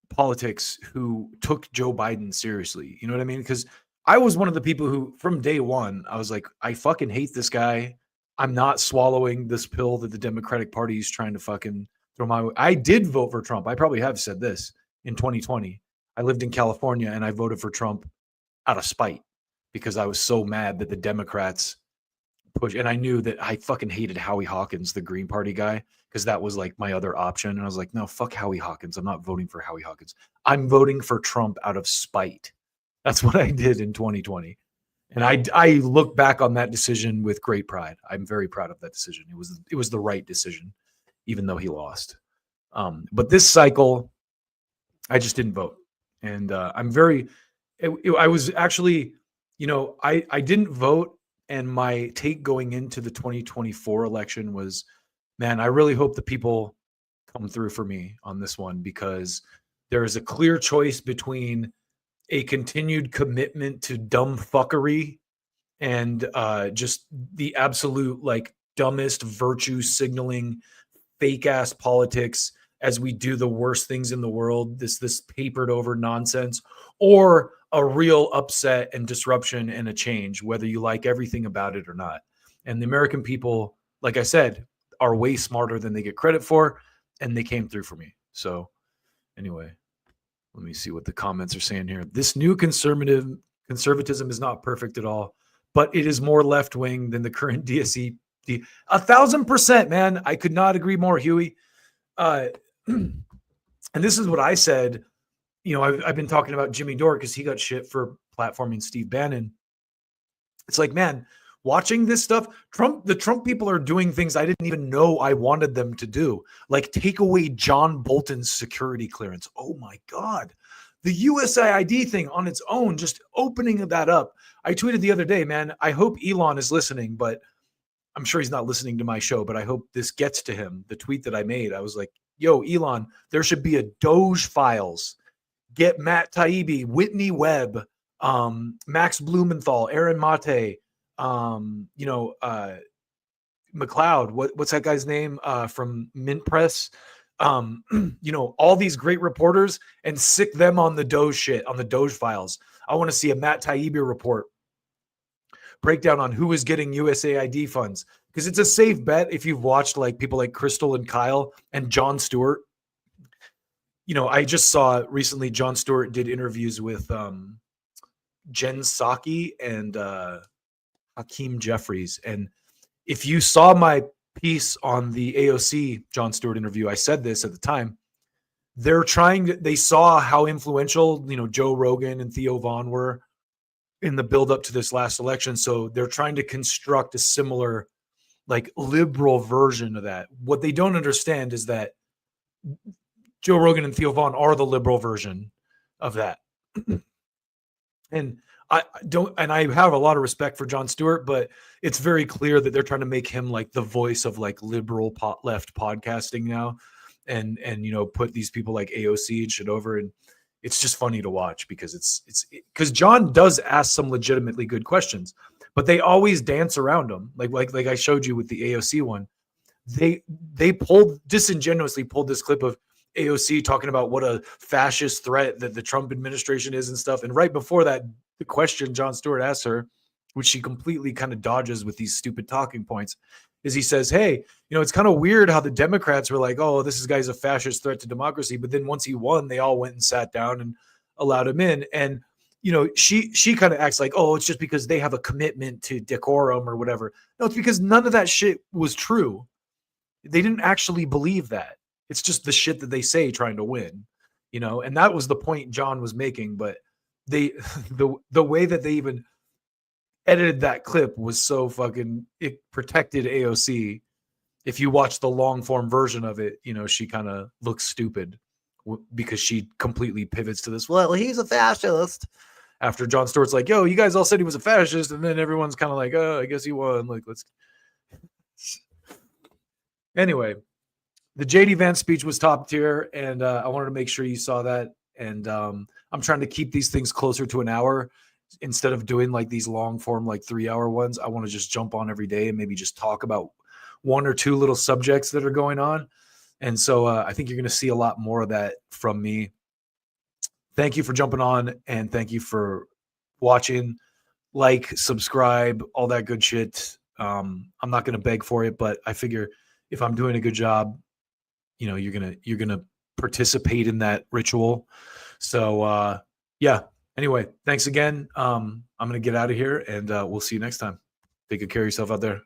politics who took Joe Biden seriously. You know what I mean? Because I was one of the people who, from day one, I was like, I fucking hate this guy. I'm not swallowing this pill that the Democratic Party is trying to fucking throw my way. I did vote for Trump. I probably have said this in 2020. I lived in California and I voted for Trump out of spite because I was so mad that the Democrats push. And I knew that I fucking hated Howie Hawkins, the Green Party guy, because that was like my other option. And I was like, no, fuck Howie Hawkins. I'm not voting for Howie Hawkins. I'm voting for Trump out of spite. That's what I did in 2020. And I look back on that decision with great pride. I'm very proud of that decision. It was the right decision, even though he lost. But this cycle, I just didn't vote. And I was actually, I didn't vote. And my take going into the 2024 election was, man, I really hope the people come through for me on this one, because there is a clear choice between a continued commitment to dumb fuckery and just the absolute dumbest virtue signaling fake ass politics as we do the worst things in the world, this papered over nonsense, or a real upset and disruption and a change, whether you like everything about it or not. And the American people, like I said, are way smarter than they get credit for, and they came through for me. So anyway, let me see what the comments are saying here. This new conservatism is not perfect at all, but it is more left-wing than the current DSE. 1,000%, man. I could not agree more, Huey. And this is what I said. I've been talking about Jimmy Dore because he got shit for platforming Steve Bannon. It's like, man, watching this stuff, the Trump people are doing things I didn't even know I wanted them to do, like take away John Bolton's security clearance. Oh my God. The USAID thing on its own, just opening that up. I tweeted the other day, man, I hope Elon is listening, but I'm sure he's not listening to my show, but I hope this gets to him. The tweet that I made, I was like, yo, Elon, there should be a Doge files. Get Matt Taibbi, Whitney Webb, Max Blumenthal, Aaron Mate, McLeod. What's that guy's name from Mint Press? All these great reporters, and sick them on the Doge shit, on the Doge files. I want to see a Matt Taibbi report breakdown on who is getting USAID funds, because it's a safe bet if you've watched people like Crystal and Kyle and Jon Stewart. I just saw recently Jon Stewart did interviews with Jen Psaki and Hakeem Jeffries. And if you saw my piece on the AOC Jon Stewart interview, I said this at the time. They saw how influential, Joe Rogan and Theo Vaughn were in the build up to this last election. So they're trying to construct a similar liberal version of that. What they don't understand is that Joe Rogan and Theo Vaughn are the liberal version of that. And I have a lot of respect for Jon Stewart, but it's very clear that they're trying to make him the voice of liberal left podcasting now, and put these people like AOC and shit over. And it's just funny to watch because because John does ask some legitimately good questions, but they always dance around them. Like I showed you with the AOC one, they disingenuously pulled this clip of AOC talking about what a fascist threat that the Trump administration is and stuff. And right before that, the question Jon Stewart asks her, which she completely kind of dodges with these stupid talking points, is he says, hey, it's kind of weird how the Democrats were like, oh, this guy's a fascist threat to democracy. But then once he won, they all went and sat down and allowed him in. And she kind of acts like, oh, it's just because they have a commitment to decorum or whatever. No, it's because none of that shit was true. They didn't actually believe that. It's just the shit that they say trying to win, and that was the point John was making. But the way that they even edited that clip was so fucking, it protected AOC. If you watch the long form version of it, she kind of looks stupid because she completely pivots to this. Well, he's a fascist. After Jon Stewart's like, yo, you guys all said he was a fascist. And then everyone's kind of like, oh, I guess he won. Like, let's. Anyway, the JD Vance speech was top tier. And I wanted to make sure you saw that. And I'm trying to keep these things closer to an hour instead of doing like these long form, like 3-hour ones. I want to just jump on every day and maybe just talk about one or two little subjects that are going on. And so I think you're going to see a lot more of that from me. Thank you for jumping on, and thank you for watching. Like, subscribe, all that good shit. I'm not going to beg for it, but I figure if I'm doing a good job, you're gonna participate in that ritual. So yeah. Anyway, thanks again. I'm going to get out of here, and we'll see you next time. Take good care of yourself out there.